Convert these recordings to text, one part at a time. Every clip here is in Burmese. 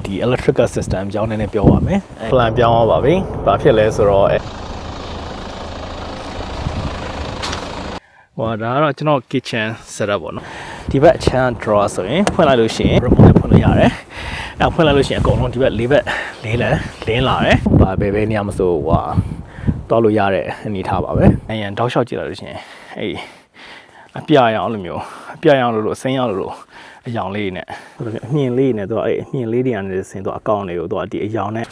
ဒီ electrical system ကြောင်းနဲ့ပြောပါမယ် plan ပြောင်းသွားပါပြီဘာဖြစ်လဲဆိုတော့ဟိုဒါကတော့ကျွန်တော် kitchen setup ပေါ့နော်ဒီဘက်အခြမ်း drawer ဆိုရင်ဖွင့်လိုက်လို့ရှိရင် remote နဲ့ဖွင့်လို့ရတယ်အဲဖွင့်လိုက်လို့ရှိရင်အကုန်လုံးဒီဘက်၄ဘက်လင်းလာတယ်ဘာဘယ်နေရာမဆိုဟိုတောက်လို့ရတဲ့အနေထားပါပဲအရင်တောက်လျှောက်ကြည့်လိုက်လို့ရှိရင်အေးအပြရအောင်လို့မျိုးအပြရအောင်လို့အစိမ်းရအောင်လို့အယောင်လေးနဲ့အမြင်လေးနဲ့သူကအဲ့အမြင်လေးတွေကနေဆင်သူအကောင့်တွေကိုသူကဒီအယောင်နဲ့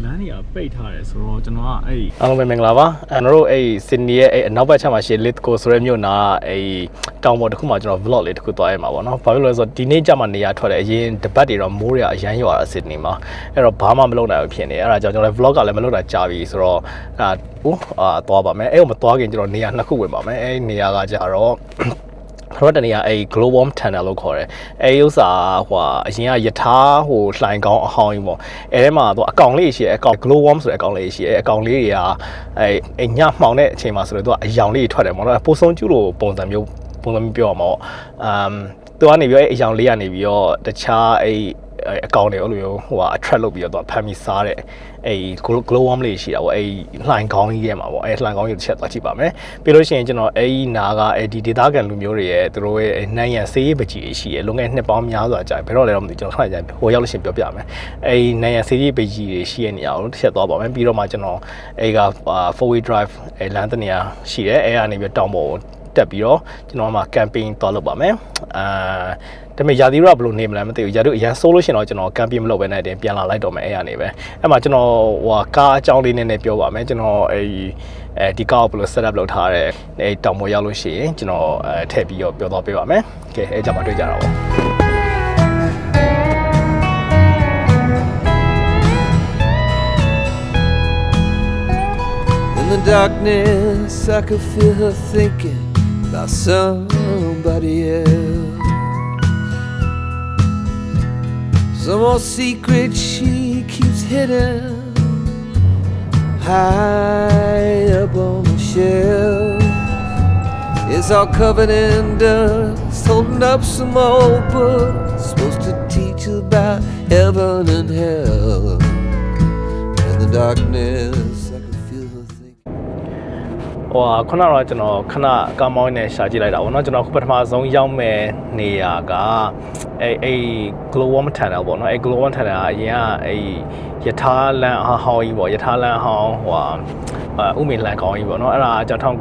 လမ်းကြီးကပိတ်ထားတယ်ဆိုတော့ကျွန်တော်ကအဲ့အားလုံးပဲမင်္ဂလာပါကျွန်တော်တို့အဲ့စင်နီရဲ့အဲ့အနောက်ဘက်ခြမ်းမှာရှိ Lithgow ဆိုတဲ့မြို့နာအဲ့တောင်ပေါ်တစ်ခုမှာကျွန်တော် vlog လေးတစ်ခုသွားရမှာပေါ့နော်ဘာဖြစ်လို့လဲဆိုတော့ဒီနေ့ကျမှနေရာထွက်တယ်အရင်တပတ်တွေတော့မိုးတွေအရမ်းရွာတာ Sydney မှာအဲ့တော့ဘာမှမလုပ်နိုင်ဘူးဖြစ်နေအဲ့ဒါကြောင့်ကျွန်တော် vlog ကလည်းမလုပ်တာကြာပြီဆိုတော့သွားပါမယ်အဲ့ကိုမသွားခင်ကျွန်တော်နေရာနှစ်ခုဝင်ပါမယ်အဲ့နေရာကကြတော့တော့တနေရာအဲ့ global tunnel လို့ခေါ်တယ်အဲ့ဥစ္စာဟိုအရင်ကယထာဟိုလှိုင်ကောင်းအဟောင်းကြီးပေါ့အဲ့ထဲမှာတော့အကောင်လေးရှိတယ်အကောင် global ဆိုတဲ့အကောင်လေးရှိတယ်အကောင်လေးတွေကအဲ့ညမှောင်တဲ့အချိန်မှာဆိုတော့သူကအယောင်လေးထွက်တယ်ပေါ့နော်ပိုဆုံးကျူးလို့ပုံစံမျိုးပြောရမှာပေါ့သူကနေပြီးအဲ့အယောင်လေးကနေပြီးတော့တခြားအဲ့အကောင့်တွေအဲ့လိုမျိုးဟိုattract လုပ်ပြီးတော့ဖမ်းပြီးစားတဲ့အဲ့ glow worm လေးရှိတာပေါ့အဲ့လှိုင်ကောင်းကြီးထဲမှာပေါ့အဲ့လှိုင်ကောင်းကြီးတစ်ချက်သွားကြည့်ပါမယ်ပြီးလို့ရှိရင်ကျွန်တော်အဲ့နာကအဲ့ဒီဒေသခံလူမျိုးတွေရဲ့သူတို့ရဲ့နိုင်ရန်ဆေးပကြီးရှိရလုံငယ်နှစ်ပေါင်းများစွာကြာဘယ်တော့လဲတော့မသိကျွန်တော်ခဏကြာဟိုရောက်လို့ရှိရင်ပြောပြမယ်အဲ့နိုင်ရန်ဆေးပကြီးတွေရှိရနေအောင်တစ်ချက်သွားပါမယ်ပြီးတော့မှကျွန်တော်အဲ့က 4-wheel drive အဲ့လမ်းတနေရာရှိတယ်အဲ့ကနေပြီးတောင်ပေါ်တက်ပြီးတော့ကျွန်တော်မှ camping သွားလုပ်ပါမယ်ဒါပေမဲ့ရာသီဥတုကဘယ်လိုနေမလဲမသိဘူးရာသီဥတုအရန်ဆိုးလို့ရှိရင်တော့ကျွန်တော် camping မလုပ်ဘဲနဲ့တင်ပြန်လာလိုက်တော့မယ်အဲ့ရနေပဲအဲ့မှာကျွန်တော်ဟိုကားအကြောင်းလေးနဲ့ပြောပါမယ်ကျွန်တော်ဒီကားကိုဘယ်လို setup လုပ်ထားတဲ့အဲ့တောင်ပေါ်ရောက်လို့ရှိရင်ကျွန်တော်ထည့်ပြီးတော့ပြောသွားပေးပါမယ်ကဲအဲ့ကြမှာတွေ့ကြတာပေါ့In the darkness, I could feel her thinking about somebody else. Some old secret she keeps hidden high up on the shelf. It's all covered in dust, holding up some old books supposed to teach you about heaven and hell. In the darkness, I could feel her thinking. ဟိုခုနကတော့ကျွန်တော်ခဏကားမောင်းနဲ့ရှာကြည့်လိုက်တာပေါ့နော်ကျွန်တော်ခုပထမဆုံးရောက်မဲ့နေရာကအဲ့ global tunnel ပေါ့နော်အဲ့ global tunnel ကအရင်ကအဲ့ယထာလန်အဟောင်းကြီးပေါ့ယထာလန်အဟောင်းဟိုဥမေလန်ကောင်းကြီးပေါ့နော်အဲ့ဒါကျွန်တော်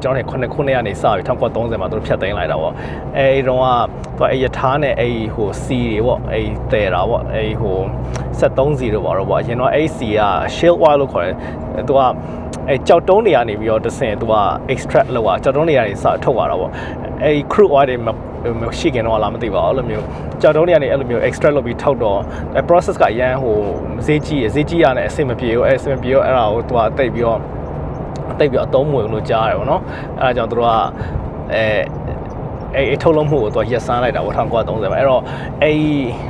ကျွန်တော်9ခုနှစ်ကနေစပြီး1930မှာသူတို့ဖြတ်သိမ်းလိုက်တာပေါ့အဲ့တုန်းကသူအဲ့ယထာနဲ့အဲ့ဟိုစီတွေပေါ့အဲ့တဲတာပေါ့အဲ့ဟို73စီတို့ပေါ့တော့ပေါ့အရင်တော့အဲ့စီက shield oil လို့ခေါ်တယ်သူကအဲ့ကြောက်တုံးတွေကနေပြီးတော့တဆင်သူက extract လုပ်တာကြောက်တုံးတွေကနေစထုတ်ရတာပေါ့အဲ့ crude oil တွေရှိခင်တော့လားမသိပါဘူးအဲ့လိုမျိုးကြောက်တုံးတွေကနေအဲ့လိုမျိုး extract လုပ်ပြီးထုတ်တော့အဲ့ process ကအရန်ဟိုဈေးကြီးရနဲ့အဆင်မပြေဘူးအဲ့အဆင်မပြေတော့အဲ့ဒါကိုသူကတိတ်ပြီးတော့အသုံးမဝင်လို့ကြားရတယ်ပေါ့နော်အဲ့ဒါကြောင့်သူတို့ကအဲ့ထုတ်လုံးမှုကိုသူရက်စမ်းလိုက်တာပေါ့1930မှာအဲ့တော့အဲ့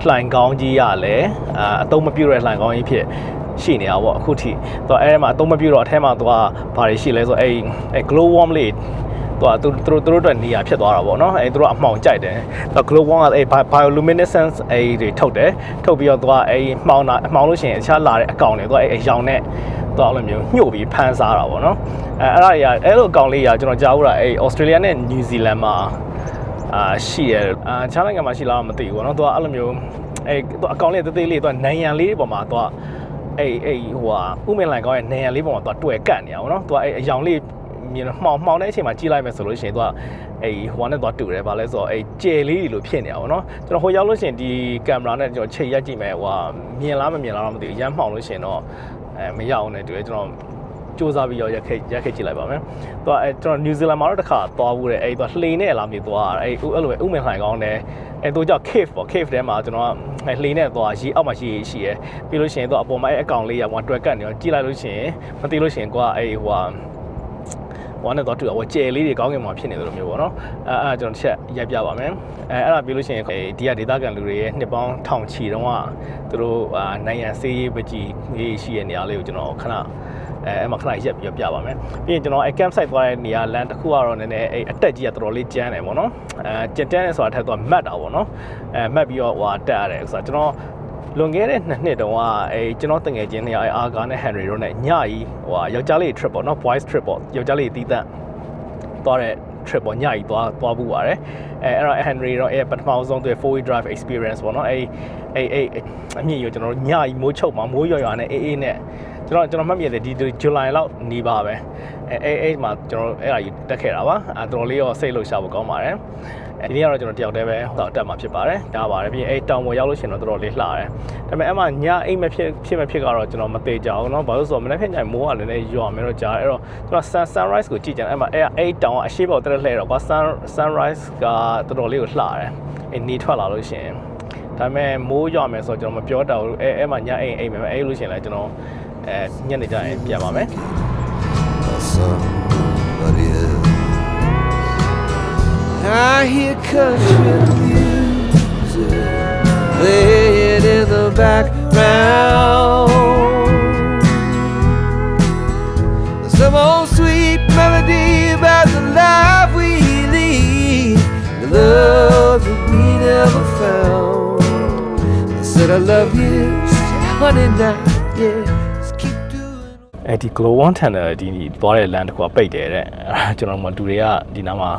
လှိုင်ကောင်းကြီးရလည်းအသုံးမပြုတဲ့လှိုင်ကောင်းကြီးဖြစ်ရှိနေတာပေါ့အခုထိသူအဲ့မှာအသုံးမပြုတော့အထဲမှာသူကဘာတွေရှိလဲဆိုအဲ့ glow worm လေးသူတို့အတွက်နေရာဖြစ်သွားတာပေါ့နော်အဲ့သူတို့အမှောင်ကြိုက်တယ်သူ glow worm ကအဲ့ bioluminescence အဲ့တွေထုတ်ပြီးတော့သူကအဲ့မှောင်လို့ရှိရင်အခြားလာတဲ့အကောင်တွေသူကအဲ့အယောင်နဲ့သူကအဲ့လိုမျိုးညှို့ပြီးဖမ်းစားတာပေါ့နော်အဲ့ဒါကြီးအဲ့လိုအကောင်လေးကြီးကျွန်တော်ကြားဘူးလားအဲ့ Australia နဲ့ New Zealand မှာရှိရခြားနိုင်ငံမှာရှိလားမသိဘူးပေါ့နော်သူကအဲ့လိုမျိုးအဲ့သူအကောင်လေးသေးလေးသူကနိုင်ရန်လေးပေါ်မှာသူကအဲ့ဟိုဥမင်းလိုင်ကောင်းရဲ့နိုင်ရန်လေးပေါ်မှာသူကတွေ့ကတ်နေတာပေါ့နော်သူကအဲ့အယောင်လေးမြင်မှောင်တဲ့အချိန်မှာကြည့်လိုက်မယ်ဆိုလို့ရှိရင်သူကအဲ့ဟိုနဲ့သွားတူတယ်ဗာလဲဆိုတော့အဲ့ကျယ်လေးလိုဖြစ်နေတာပေါ့နော်ကျွန်တော်ဟိုရောက်လို့ရှိရင်ဒီကင်မရာနဲ့ကျွန်တော်ချိန်ရက်ကြည့်မယ်ဟိုမြင်လားမမြင်လားတော့မသိဘူးရမ်းမှောင်လို့ရှိရင်တော့မရအောင်နဲ့တူတယ်ကျွန်တော်စူးစမ်းပြီးတော့ရက်ခက်ကြည့်လိုက်ပါမယ်သူကအဲ့ကျွန်တော်နယူးဇီလန်မှာတော့တစ်ခါသွားဘူးတယ်အဲ့သူကလှေနဲ့လာပြီးသွားတာအဲ့လိုပဲဥမင်လှိုင်ကောင်းတယ်အဲ့သူကြောင့် cave ပေါ့ cave ထဲမှာကျွန်တော်ကလှေနဲ့သွားရေအောက်မှာရှိရပြီးလို့ရှိရင်သူအပေါ်မှာအဲ့အကောင်လေးကတွယ်ကတ်နေတော့ကြည့်လိုက်လို့ရှိရင်မသိလို့ရှိရင်ကိုကအဲ့ဟိုဝမ်းနဲ့တော့တူအောင်ကျယ်လေးတွေကောင်းကင်မှာဖြစ်နေတယ်လို့မျိုးပေါ့နော်အဲ့ကျွန်တော်တစ်ချက်ရိုက်ပြပါမယ်အဲ့ဒါပြီးလို့ရှိရင်ဒီကဒေသခံလူတွေရဲ့နှစ်ပေါင်းထောင်ချီတုန်းကသူတို့နိုင်ရန်ဆေးရေးပကြီးရေးရှိတဲ့နေရာလေးကိုကျွန်တော်ခဏ အဲ့မှာခဏရက်ပြီးပြပါမယ်ပြီးရင်ကျွန်တော်အဲ့ camp site သွားတဲ့နေရာလမ်းတစ်ခုကတော့နည်းနည်းအဲ့အတက်ကြီးကတော်တော်လေးကျန်းတယ်ပေါ့နော်ကျန်းတယ်ဆိုတာထက်တော့မတ်တာပေါ့နော်မတ်ပြီးတော့ဟိုတက်ရတယ်ဆိုတော့ကျွန်တော်လွန်ခဲ့တဲ့2နှစ်တုန်းကအဲ့ကျွန်တော်တငယ်ချင်းတွေအာဂါနဲ့ Henry တို့နဲ့ညကြီးဟိုယောက်ျားလေး trip ပေါ့နော် boys trip ပေါ့ယောက်ျားလေးတီးတန့်သွားတဲ့ trip ပေါ့ညကြီးသွားဘူးပါတယ်အဲ့တော့ Henry တော့အဲ့ပထမဆုံးသူ 4-wheel drive experience ပေါ့နော်အဲ့အမြင့်ရောကျွန်တော်ညကြီးမိုးချုပ်မှာမိုးရွာနဲ့အေးနဲ့ကျွန်တော်မှတ်မိတယ်ဒီ July လောက်နေပါပဲအဲ့မှာကျွန်တော်အဲ့ဒါကြီးတက်ခဲ့တာပါတော်တော်လေးရောစိတ်လှုပ်ရှားဖို့ကောင်းပါတယ်ဒီနေ့ကတော့ကျွန်တော်တယောက်တည်းပဲဟောတက်မှာဖြစ်ပါတယ်ဒါပါတယ်ပြီးရင်အဲ့တောင်ပေါ်ရောက်လို့ရှိရင်တော့တော်တော်လေးလှတယ်ဒါပေမဲ့အဲ့မှာညအိမ်မဖြစ်ကတော့ကျွန်တော်မသေးကြအောင်เนาะဘာလို့ဆိုတော့မနေ့ဖြန်ညမိုးကလည်းလည်းရွာမယ်တော့ကြားအဲ့တော့ကျွန်တော် sunrise ကိုကြည့်ကြတယ်အဲ့မှာအဲ့တောင်ကအရှိပေါ်တက်လှဲတော့ကွာ sunrise ကတော်တော်လေးကိုလှတယ်အဲ့နေထွက်လာလို့ရှိရင်ဒါပေမဲ့မိုးရွာမယ်ဆိုတော့ကျွန်တော်မပြောတော့ဘူးအဲ့မှာညအိမ်မယ်အဲ့လို့ရှိရင်လည်းကျွန်တော်ညနေကျရင်ပြန်ပါမယ် Somebody else. I hear country music playing in the background. Some old sweet melody about the life we lead, the love that we never found. I said I love you, honey, now, yeah. အဲ့ဒီ Glow One Tunnel ဒီသွားတဲ့လမ်းတစ်ခုကပိတ်တယ်တဲ့ကျွန်တော်တို့လူတွေကဒီနားမှာ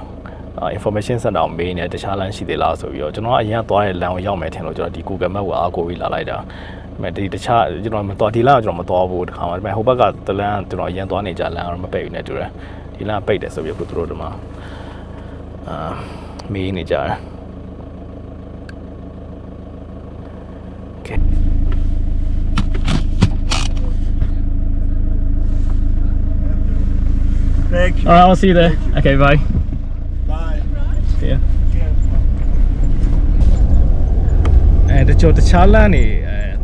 information center ကိုမေးနေတခြားလမ်းရှိသေးလားဆိုပြီးတော့ကျွန်တော်ကအရင်သွားတဲ့လမ်းကိုရောက်မယ်ထင်လို့ကျွန်တော်ဒီ Google Map ကိုအားကိုပြီးလာလိုက်တာဒါပေမဲ့ဒီတခြားကျွန်တော်မသွားဒီလမ်းကကျွန်တော်မသွားဘူးတခါမှဒါပေမဲ့ဟိုဘက်ကတလမ်းကျွန်တော်အရင်သွားနေကြလမ်းကတော့မပိတ်ဘူးနဲ့တူတယ်ဒီလမ်းပိတ်တယ်ဆိုပြီးတော့သူတို့ဒီမှာမေးနေကြတယ် Okay Thank you. All right, I'll see you there. Okay, bye. Bye. See ya. တခြားလမ်းနေ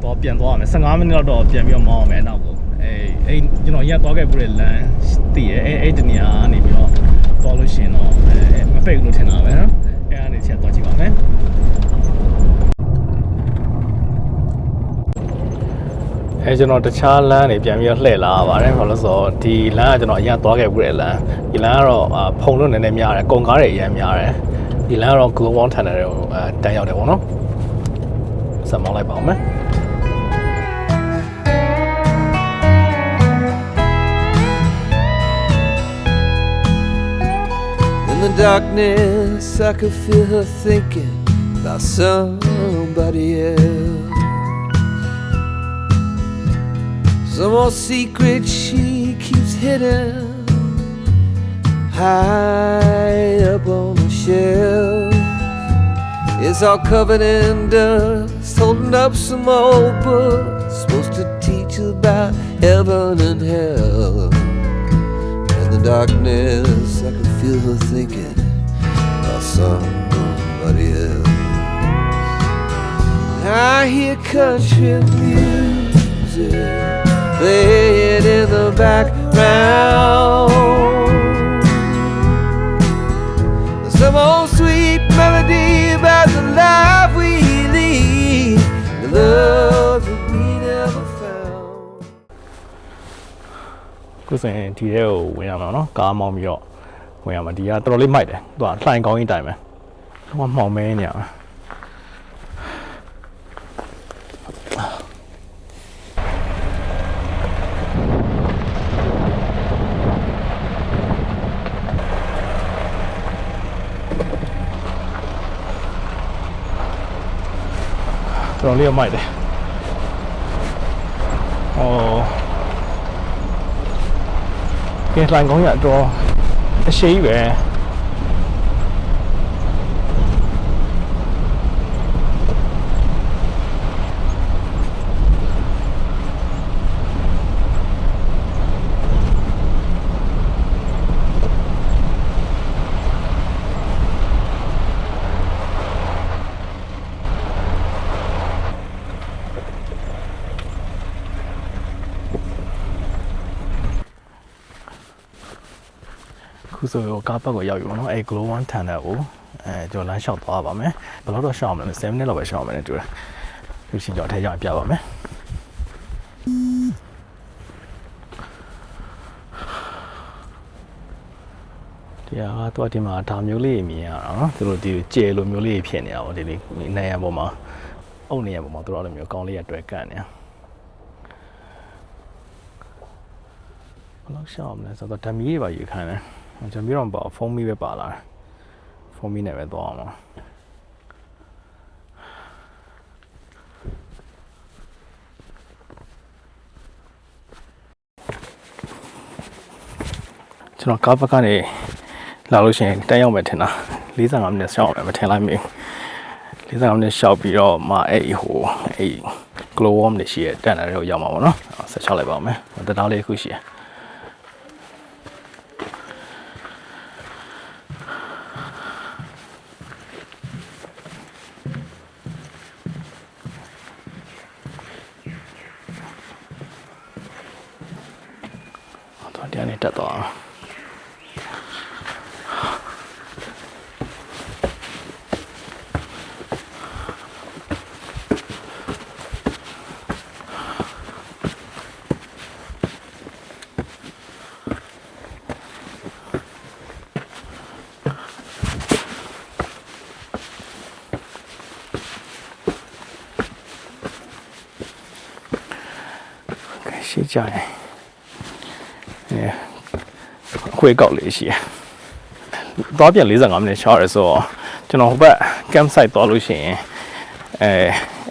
တော့ပြန်သွားမယ်15မိနစ်လောက်တော့ပြန်ပြီးတော့မောင်းအောင်မယ်နောက်ကိုကျွန်တော်ရက်သွားခဲ့ဘူးတဲ့လမ်းတည်ရဲ့အဲ့ဒီနေရာကနေပြီးတော့သွားလို့ရှင်တော့မပိတ်ဘူးလို့ထင်တာပဲနော်အဲ့အနေချက်သွားကြည့်ပါမယ်ကျွန်တော်တခြားလမ်းတွေပြန်ပြီးတော့လှည့်လာပါတယ်ဘာလို့ဆိုတော့ဒီလမ်းကကျွန်တော်အရင်သွားခဲ့ဘူးတဲ့လမ်းဒီလမ်းကတော့ဖုံလို့နည်းနည်းများတယ်ကုန်ကားတွေအရင်များတယ်ဒီလမ်းကတော့ Glow One Tunnel တွေကိုတန်းရောက်တယ်ပေါ့နော်ဆက်မောင်းလိုက်ပါဦးမယ် In the darkness I could feel her thinking about somebody else. Some old secret she keeps hidden high up on the shelf. It's all covered in dust, holding up some old books supposed to teach about heaven and hell. In the darkness I could feel her thinking about somebody else. I hear country music playing in the background. Some old sweet melody about the life we lead, the love that we never found. ခုဆိုရင်ဒီထဲကိုဝင်ရမှာနော်ကားမောင်းပြီးတော့ဝင်ရမှာဒီကတော်တော်လေးမိုက်တယ်သူကလှိုင်ကောင်းကြီးတိုင်ပဲဟိုကမှောင်မဲနေရမှာတော်တော်လေးမိုက်တယ်ကဲလှိုင်ကောင်းရတော့အရှိပဲခုဆိုတော့ကားပတ်ကိုရောက်ပြီပေါ့နော်အဲ Glow One Tunnel ကိုကျွန်တော်လမ်းလျှောက်သွားပါမယ်ဘယ်တော့ရှောက်မလဲ7မိနစ်လောက်ပဲရှောက်မယ်နဲ့တူတယ်လူချင်းကြော်ထဲရောက်ပြပါမယ် တရားတော့ဒီမှာဒါမျိုးလေးမြင်ရတာနော်သူတို့ဒီကျဲလိုမျိုးလေးဖြစ်နေတာပေါ့ဒီလေးနေရပေါ်မှာအုပ်နေရပေါ်မှာသူတို့အဲ့လိုမျိုးကောင်းလေးရတွဲကန့်နေတာဘယ်လောက်ရှောက်မလဲဆိုတော့ဓမီတွေပါယူခိုင်းတယ်ကျွန်တော်တော့ဖုန်းမီပဲပါလာတယ်ဖုန်းမီနဲ့ပဲသွားအောင်ပါကျွန်တော်ကားဘက်ကနေလာလို့ရှိရင်တန်းရောက်မယ်ထင်တာ45မိနစ်ရှောက်မယ်မထင်လိုက်မိ45မိနစ်ရှောက်ပြီးတော့မှအဲ့ glow worm တွေရှိရတန်တယ်တော့ရောက်မှာပေါ့နော်ဆက်ချလိုက်ပါဦးမယ်တရားလေးခုရှိရတော့တရားနေတက်တော့ရှိကြတယ်အခွေကောက်လေးရှိတယ်သွားပြန်45မိနစ်ချောက်ရဆိုတော့ကျွန်တော်ဟိုဘက် campsite သွားလို့ရှိရင်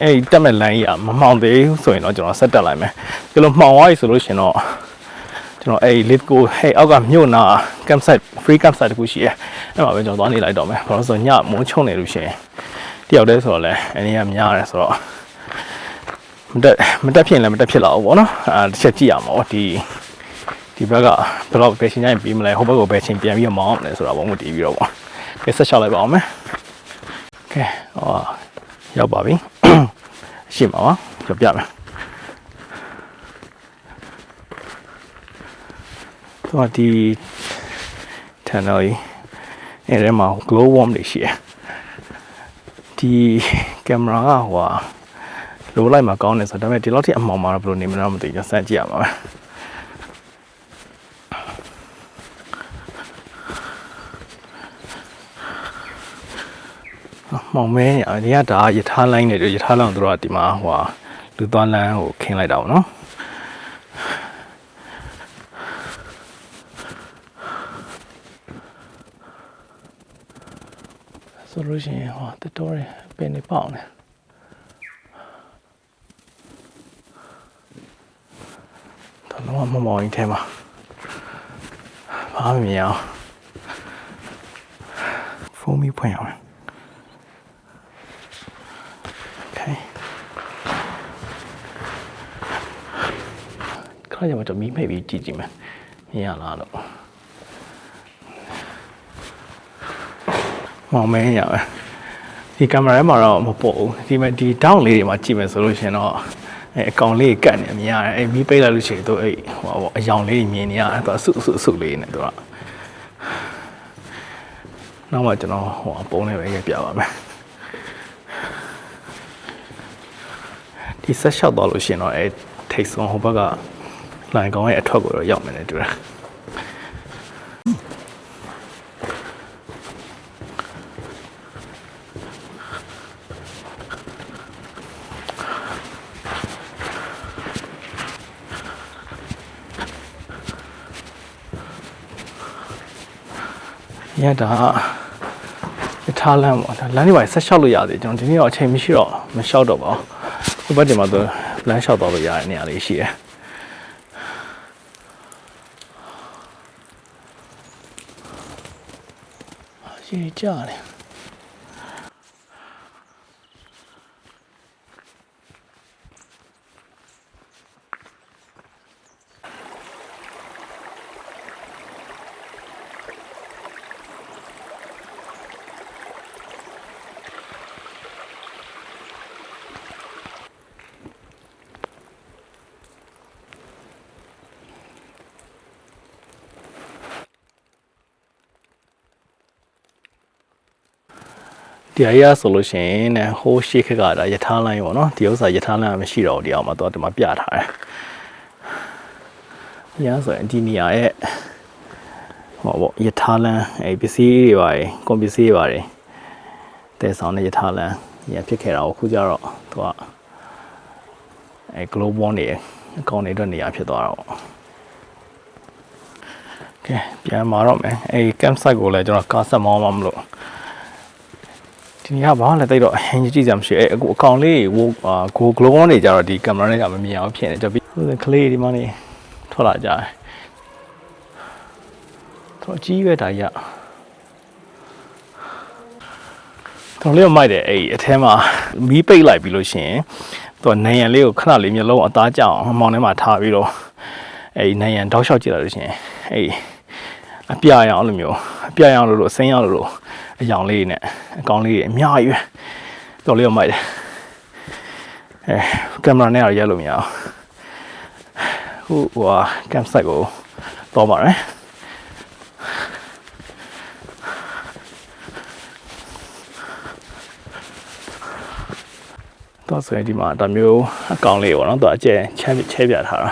အဲ့တက်မဲ့လမ်းကြီးကမမှောင်သေးဘူးဆိုရင်တော့ကျွန်တော်ဆက်တက်လိုက်မယ်ဒီလိုမှောင်သွားပြီဆိုလို့ရှိရင်တော့ကျွန်တော်အဲ့ Litco ဟဲ့အောက်ကမြို့နာ campsite free campsite တခုရှိတယ်အဲ့မှာပဲကျွန်တော်သွားနေလိုက်တော့မယ်ဘာလို့ဆိုညမုန်းချုံနေလို့ရှိရင်တယောက်တည်းဆိုတော့လဲအနေကများတယ်ဆိုတော့မတက်ဖြစ်ရင်လည်းမတက်ဖြစ်လာဘူးပေါ့နော်တစ်ချက်ကြည့်ရမှာပေါ့ဒီဘက်ကဘယ်တော့ပဲချင်းချင်းပြီးမလဲဟိုဘက်ကိုပဲချင်းပြန်ပြီးမောင်းအောင်လဲဆိုတာပုံမတည်ပြီးတော့ပေါ့ကဲဆက်ချလိုက်ပါအောင်မယ်ကဲရောက်ပါပြီရှင်းပါပါကြော်ပြမယ်တော့ဒီ tunnel ကြီးအဲ့ထဲမှာ glow worm တွေရှိတယ်ဒီကင်မရာကလိုလိုက်မှာကောင်းတယ်ဆိုတော့ဒါပေမဲ့ဒီလောက်ထိအမှောင်မှာတော့ဘယ်လိုနေမလဲမသိဘူးစမ်းကြည့်ရမှာပဲမောင်မဲဒီကဒါရထားလိုင်းနေတယ်ရထားလောင်းတို့ကဒီမှာလူသွားလမ်းကိုခင်းလိုက်တာပေါ့နော်ဆိုလို့ရှိရင်တော်တော်ပင်နေပေါအောင်လေတော့မမောင်ရင်ထဲမှာဘာမှမမြင်အောင်ဖုန်းမီဖွင့်အောင် Okay ခါကျမှတော့မီးမိတ်ပြီးကြည့်ကြည့်မယ်မြင်ရလားလို့မောင်မဲရပဲဒီကင်မရာထဲမှာတော့မပေါ်ဘူးဒီတောင်းလေးတွေမှာကြည့်မယ်ဆိုလို့ရှင်တော့အကောင်လေးကတ်နေမြင်ရတယ်မီးပိတ်လိုက်လို့ရှိရင်သူအယောင်လေးမြင်နေရအဲ့တော့အဆုလေးနဲ့သူကနောက်မှကျွန်တော်ပုံလေးပဲရိုက်ပြပါမယ်ဒီဆက်လျှောက်သွားလို့ရှိရင်တော့ထိတ်ဆုံးဟိုဘက်ကလိုင်ကောင်ရဲ့အထွက်ကိုတော့ရောက်မယ်နဲ့တူတယ်ရတာရထားလမ်းပေါ့ဒါလမ်းတွေပါဆက်လျှောက်လို့ရသေးကျွန်တော်ဒီနေ့တော့အချိန်မရှိတော့မလျှောက်တော့ပါဘူးဟိုဘက်ဒီမှာတော့လမ်းလျှောက်သွားလို့ရတဲ့နေရာလေးရှိတယ်ရေကြတယ်ဒီအရာဆိုလို့ရှိရင်ဟိုးရှိခက်ကဒါရထားလိုင်းပေါ့နော်ဒီဥစ္စာရထားလိုင်းမရှိတော့ဒီအောင်မှာတော့ဒီမှာပြထားတယ်။ရဆိုရင်ဒီနေရာရဲ့ ပေါ့ယထာလန်းပစ္စည်းတွေပါတယ်ကွန်ပစ္စည်းတွေပါတယ်တဲဆောင်တဲ့ယထာလန်းရဖြစ်ခဲ့တာအခုကျတော့သူကglobal နေအကောင့်တွေအတွက်နေရာဖြစ်သွားတာပေါ့ကဲပြန်มาတော့မယ်campsite ကိုလည်းကျွန်တော်ကားဆက်မောင်းမှမလို့ဒီနေ့ကဘာလဲတိတ်တော့အရင်ကြည့်ကြမရှိအခုအကောင်လေးကို global နေကြတော့ဒီကင်မရာနဲ့ကမမြင်အောင်ဖြစ်နေကြပြီကလေးဒီမှာနေထွက်လာကြတယ်တော့ကြီးပဲဒါကြီးတော်လေးမိုက်တယ်အထဲမှာမီးပိတ်လိုက်ပြီးလို့ရှိရင်သူကနိုင်ရန်လေးကိုခဏလေးမျိုးလုံးအသားကျအောင်အမောင်ထဲမှာထားပြီးတော့နိုင်ရန်တောက်လျှောက်ကြည့်လိုက်လို့ရှိရင်အပြရအောင်လို့မျိုးအပြရအောင်လို့အစိမ်းရအောင်လို့အယောင်လေးနဲ့အကောင်လေးအများကြီးပဲတော်လေးမိုက်တယ်ကင်မရာနဲ့တော့ရိုက်လို့မရဘူးဟိုcampsite ကိုတော့ပါတယ်တော့ဆိုရင်ဒီမှာဒါမျိုးအကောင်လေးပေါ့နော်သူအကျဲချဲပြထားတာ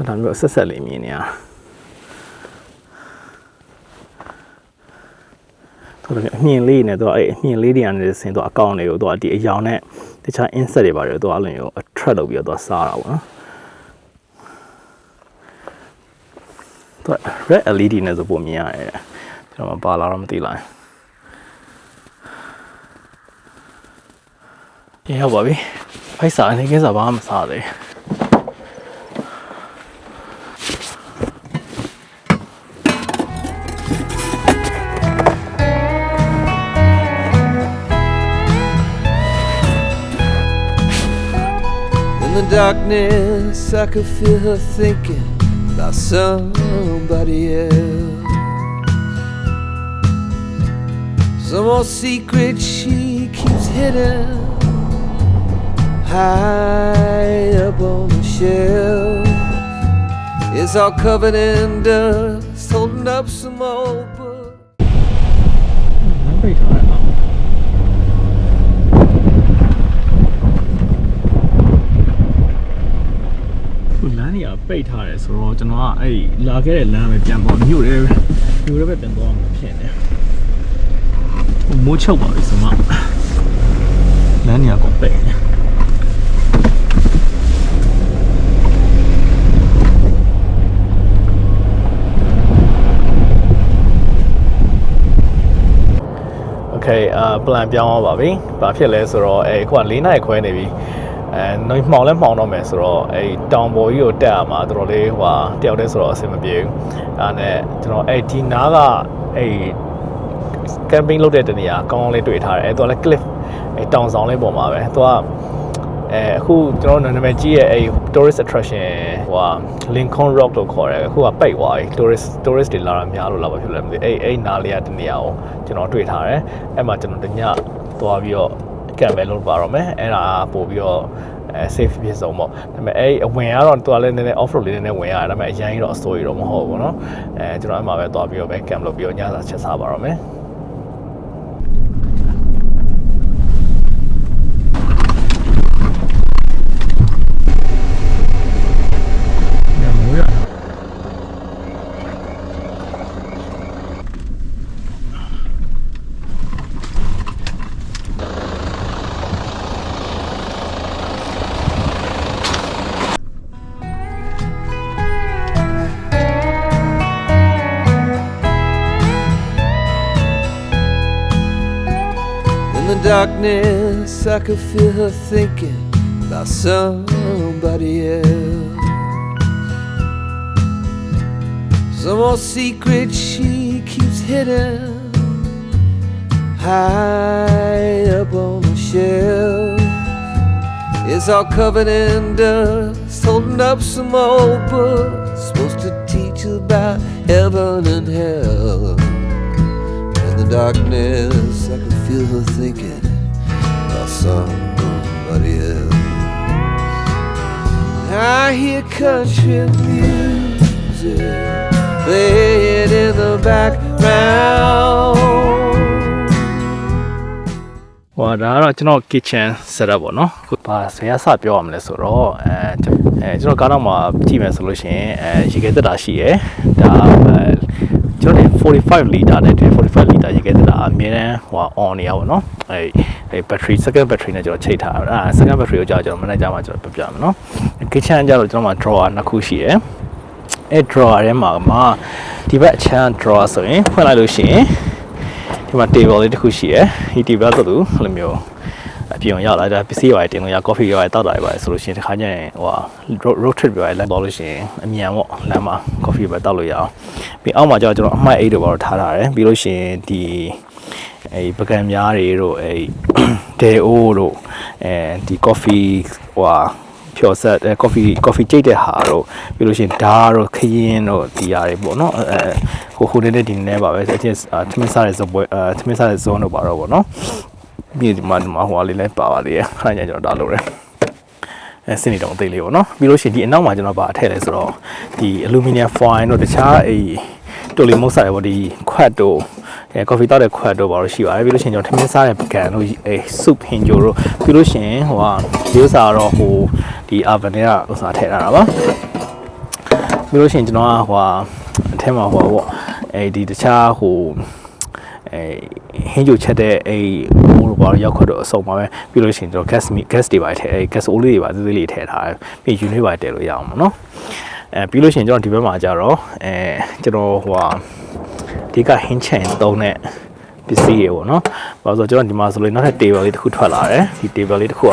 ဒါမျိုးဆက်လေးမြင်နေရသူအမြင်လေးနဲ့သူအမြင်လေးတွေကနေဆင်သူအကောင်တွေကိုသူဒီအယောင်နဲ့တခြား insect တွေပါတယ်သူအဲ့လိုမျိုး attract လုပ်ပြီးတော့သူစားတာပေါ့နော်သူ red LED နဲ့ဆိုပုံမြင်ရတယ်ကျွန်တော်မပါလာတော့မသိလိုက်ရောက်ပါပြီဖိုက်စာအနေကင်းစာဘာမှမစားသေးIn the darkness I could feel her thinking about somebody else. Some more secret she keeps hidden high up on the shelf. It's all covered in dust, holding up some old books. ပိတ်ထားရအောင်လမ်းကြီးကပိတ်ထားတယ်ဆိုတော့ကျွန်တော်ကလာခဲ့တဲ့လမ်းပဲပြန်ပေါ်မြို့ရဲပဲပြန်သွားမှာဖြစ်နေမိုးချုပ်ပါပြီဆိုမှလမ်းကြီးကပိတ်နေplan ပြောင်းသွားပါပြီ။ဘာဖြစ်လဲဆိုတော့ခုက4နာရီခွဲနေပြီ။နိုင်မှောင်လဲမှောင်တော့မယ်ဆိုတော့တောင်ပေါ်ကြီးကိုတက်ရမှာတော်တော်လေးတယောက်တည်းဆိုတော့အဆင်မပြေဘူး။အဲ့နဲ့ကျွန်တော်ဒီနားကcamping လုပ်တဲ့တနေရာကောင်းကောင်းလေးတွေ့ထားတယ်။သူကလည်း cliff တောင်ဆောင်လေးပေါ်မှာပဲ။သူကအခုကျွန်တော်နာမည်ကြီးရဲ့tourist attraction Lincoln Rock လို့ခေါ်တယ်အခုကပိတ်သွားပြီ tourist တွေလာတာများလို့လာပါဖြစ်လဲမသိနားလေးကတနေရာကိုကျွန်တော်တွေ့ထားတယ်အဲ့မှာကျွန်တော်တညသွားပြီးတော့ကမ်ပဲလုပ်ပါတော့မယ်အဲ့ဒါပို့ပြီးတော့safe ဖြစ်ဆုံးပေါ့ဒါပေမဲ့အဝင်ကတော့သူကလည်းနည်းနည်း off road လေးနည်းနည်းဝင်ရတယ်ဒါပေမဲ့အရင်တော့အစိုးရတော့မဟုတ်ဘူးเนาะကျွန်တော်အဲ့မှာပဲသွားပြီးတော့ပဲ camp လုပ်ပြီးတော့ညစာချက်စားပါတော့မယ်In the darkness I could feel her thinking about somebody else. Some more secret she keeps hidden high up on the shelf. It's all covered in dust, holding up some old books supposed to teach you about heaven and hell. In the darkness I could feel her thinking about somebody else. I hear country music playing in the background. ဟို ဒါကတော့ကျွန်တော် kitchen setup ပေါ့နော်ခုဘာဆရာစပြောရမလဲဆိုတော့ကျွန်တော်ကားတော့မှာကြည့်မယ်ဆိုလို့ရှိရင်ရေခဲတက်တာရှိရယ်ဒါကျွန်တော်45 liter နဲ့45 liter ရေခဲတက်တာအမြဲတမ်းဟို on နေရပါတော့အဲ battery second battery နဲ့ကျွန်တော်ချိန်ထားတာ second battery ကိုကြာကျွန်တော်မနေ့ကမှကျွန်တော်ပြပြမယ်နော် kitchen ကျတော့ကျွန်တော်မှာ drawer နှစ်ခုရှိရယ်အဲ drawer ထဲမှာဒီဘက်အချမ်း drawer ဆိုရင်ဖွင့်လိုက်လို့ရှိရင်ဒီမှာ table လေးတစ်ခုရှိရယ်ဒီ table ဆိုသူအဲ့လိုမျိုးအပြင်ရောက်လာတာပစ္စည်းတွေတင်လို့ရ coffee တွေတောက်တာတွေပါဆိုလို့ရှိရင်တစ်ခါကျရင်ဟို road trip တွေလိုက်တော့လို့ရှိရင်အမြန်ပေါ့လမ်းမှာ coffee ပဲတောက်လို့ရအောင်ပြီးအောက်မှာကျတော့ကျွန်တော်အမှတ်8တို့ပါတော့ထားတယ်ပြီးလို့ရှိရင်ဒီပကံများတွေတို့ဒေအိုးတို့ဒီ coffee ဟိုဖြော်ဆက်coffee ကြိတ်တဲ့ဟာတို့ပြီးလို့ရှိရင်ဓာတ်တို့ခရင်တို့ဒီຢာတွေပေါ့နော်ဟိုနေတဲ့ဒီနေ့ပါပဲအချင်းသမင်းစားတဲ့ဇပွဲသမင်းစားတဲ့ဇုံတို့ပါတော့ပေါ့နော်ပြီးဒီမှာဟိုလေးလည်းပါပါသေးတယ်ခါကျကျွန်တော်ဒါလို့ရတယ်စနေတော့အသေးလေးပေါ့နော်ပြီးလို့ရှိရင်ဒီအနောက်မှာကျွန်တော်ဗာအထည့်လဲဆိုတော့ဒီ aluminum foil တို့တခြားတိုလီမုတ်စားရပေါ့ဒီခွတ်တို့coffee တောက်တဲ့ခွတ်တို့ပါလို့ရှိပါတယ်ပြီးလို့ရှိရင်ကျွန်တော်ထမင်းစားတဲ့ပကံတို့soup ဟင်ဂျိုတို့ပြီးလို့ရှိရင်ဟိုဒီဥစားတော့ဟိုဒီ oven ထဲကဥစားထည့်ထားတာပါပြီးလို့ရှိရင်ကျွန်တော်ကဟိုအထက်မှာဟိုပေါ့ဒီတခြားဟိုဟင်းကြိုချက်တဲ့ဟိုလိုပါရောက်ခွက်တော့အစုံပါပဲပြီးလို့ရှိရင်ကျွန်တော် gas တွေပါထည့်gas အိုးလေးတွေပါသေးသေးလေးထည့်ထားတယ်ပြီးယူနေပါတည်လို့ရအောင်ပေါ့နော်ပြီးလို့ရှိရင်ကျွန်တော်ဒီဘက်မှာကြတော့ကျွန်တော်ဟိုဒီကဟင်းချန်တုံးတဲ့ပစ္စည်းတွေပေါ့နော်ဘာလို့ဆိုကျွန်တော်ဒီမှာဆိုလို့နောက်ထပ် table လေးတစ်ခုထွက်လာတယ်ဒီ table လေးတစ်ခု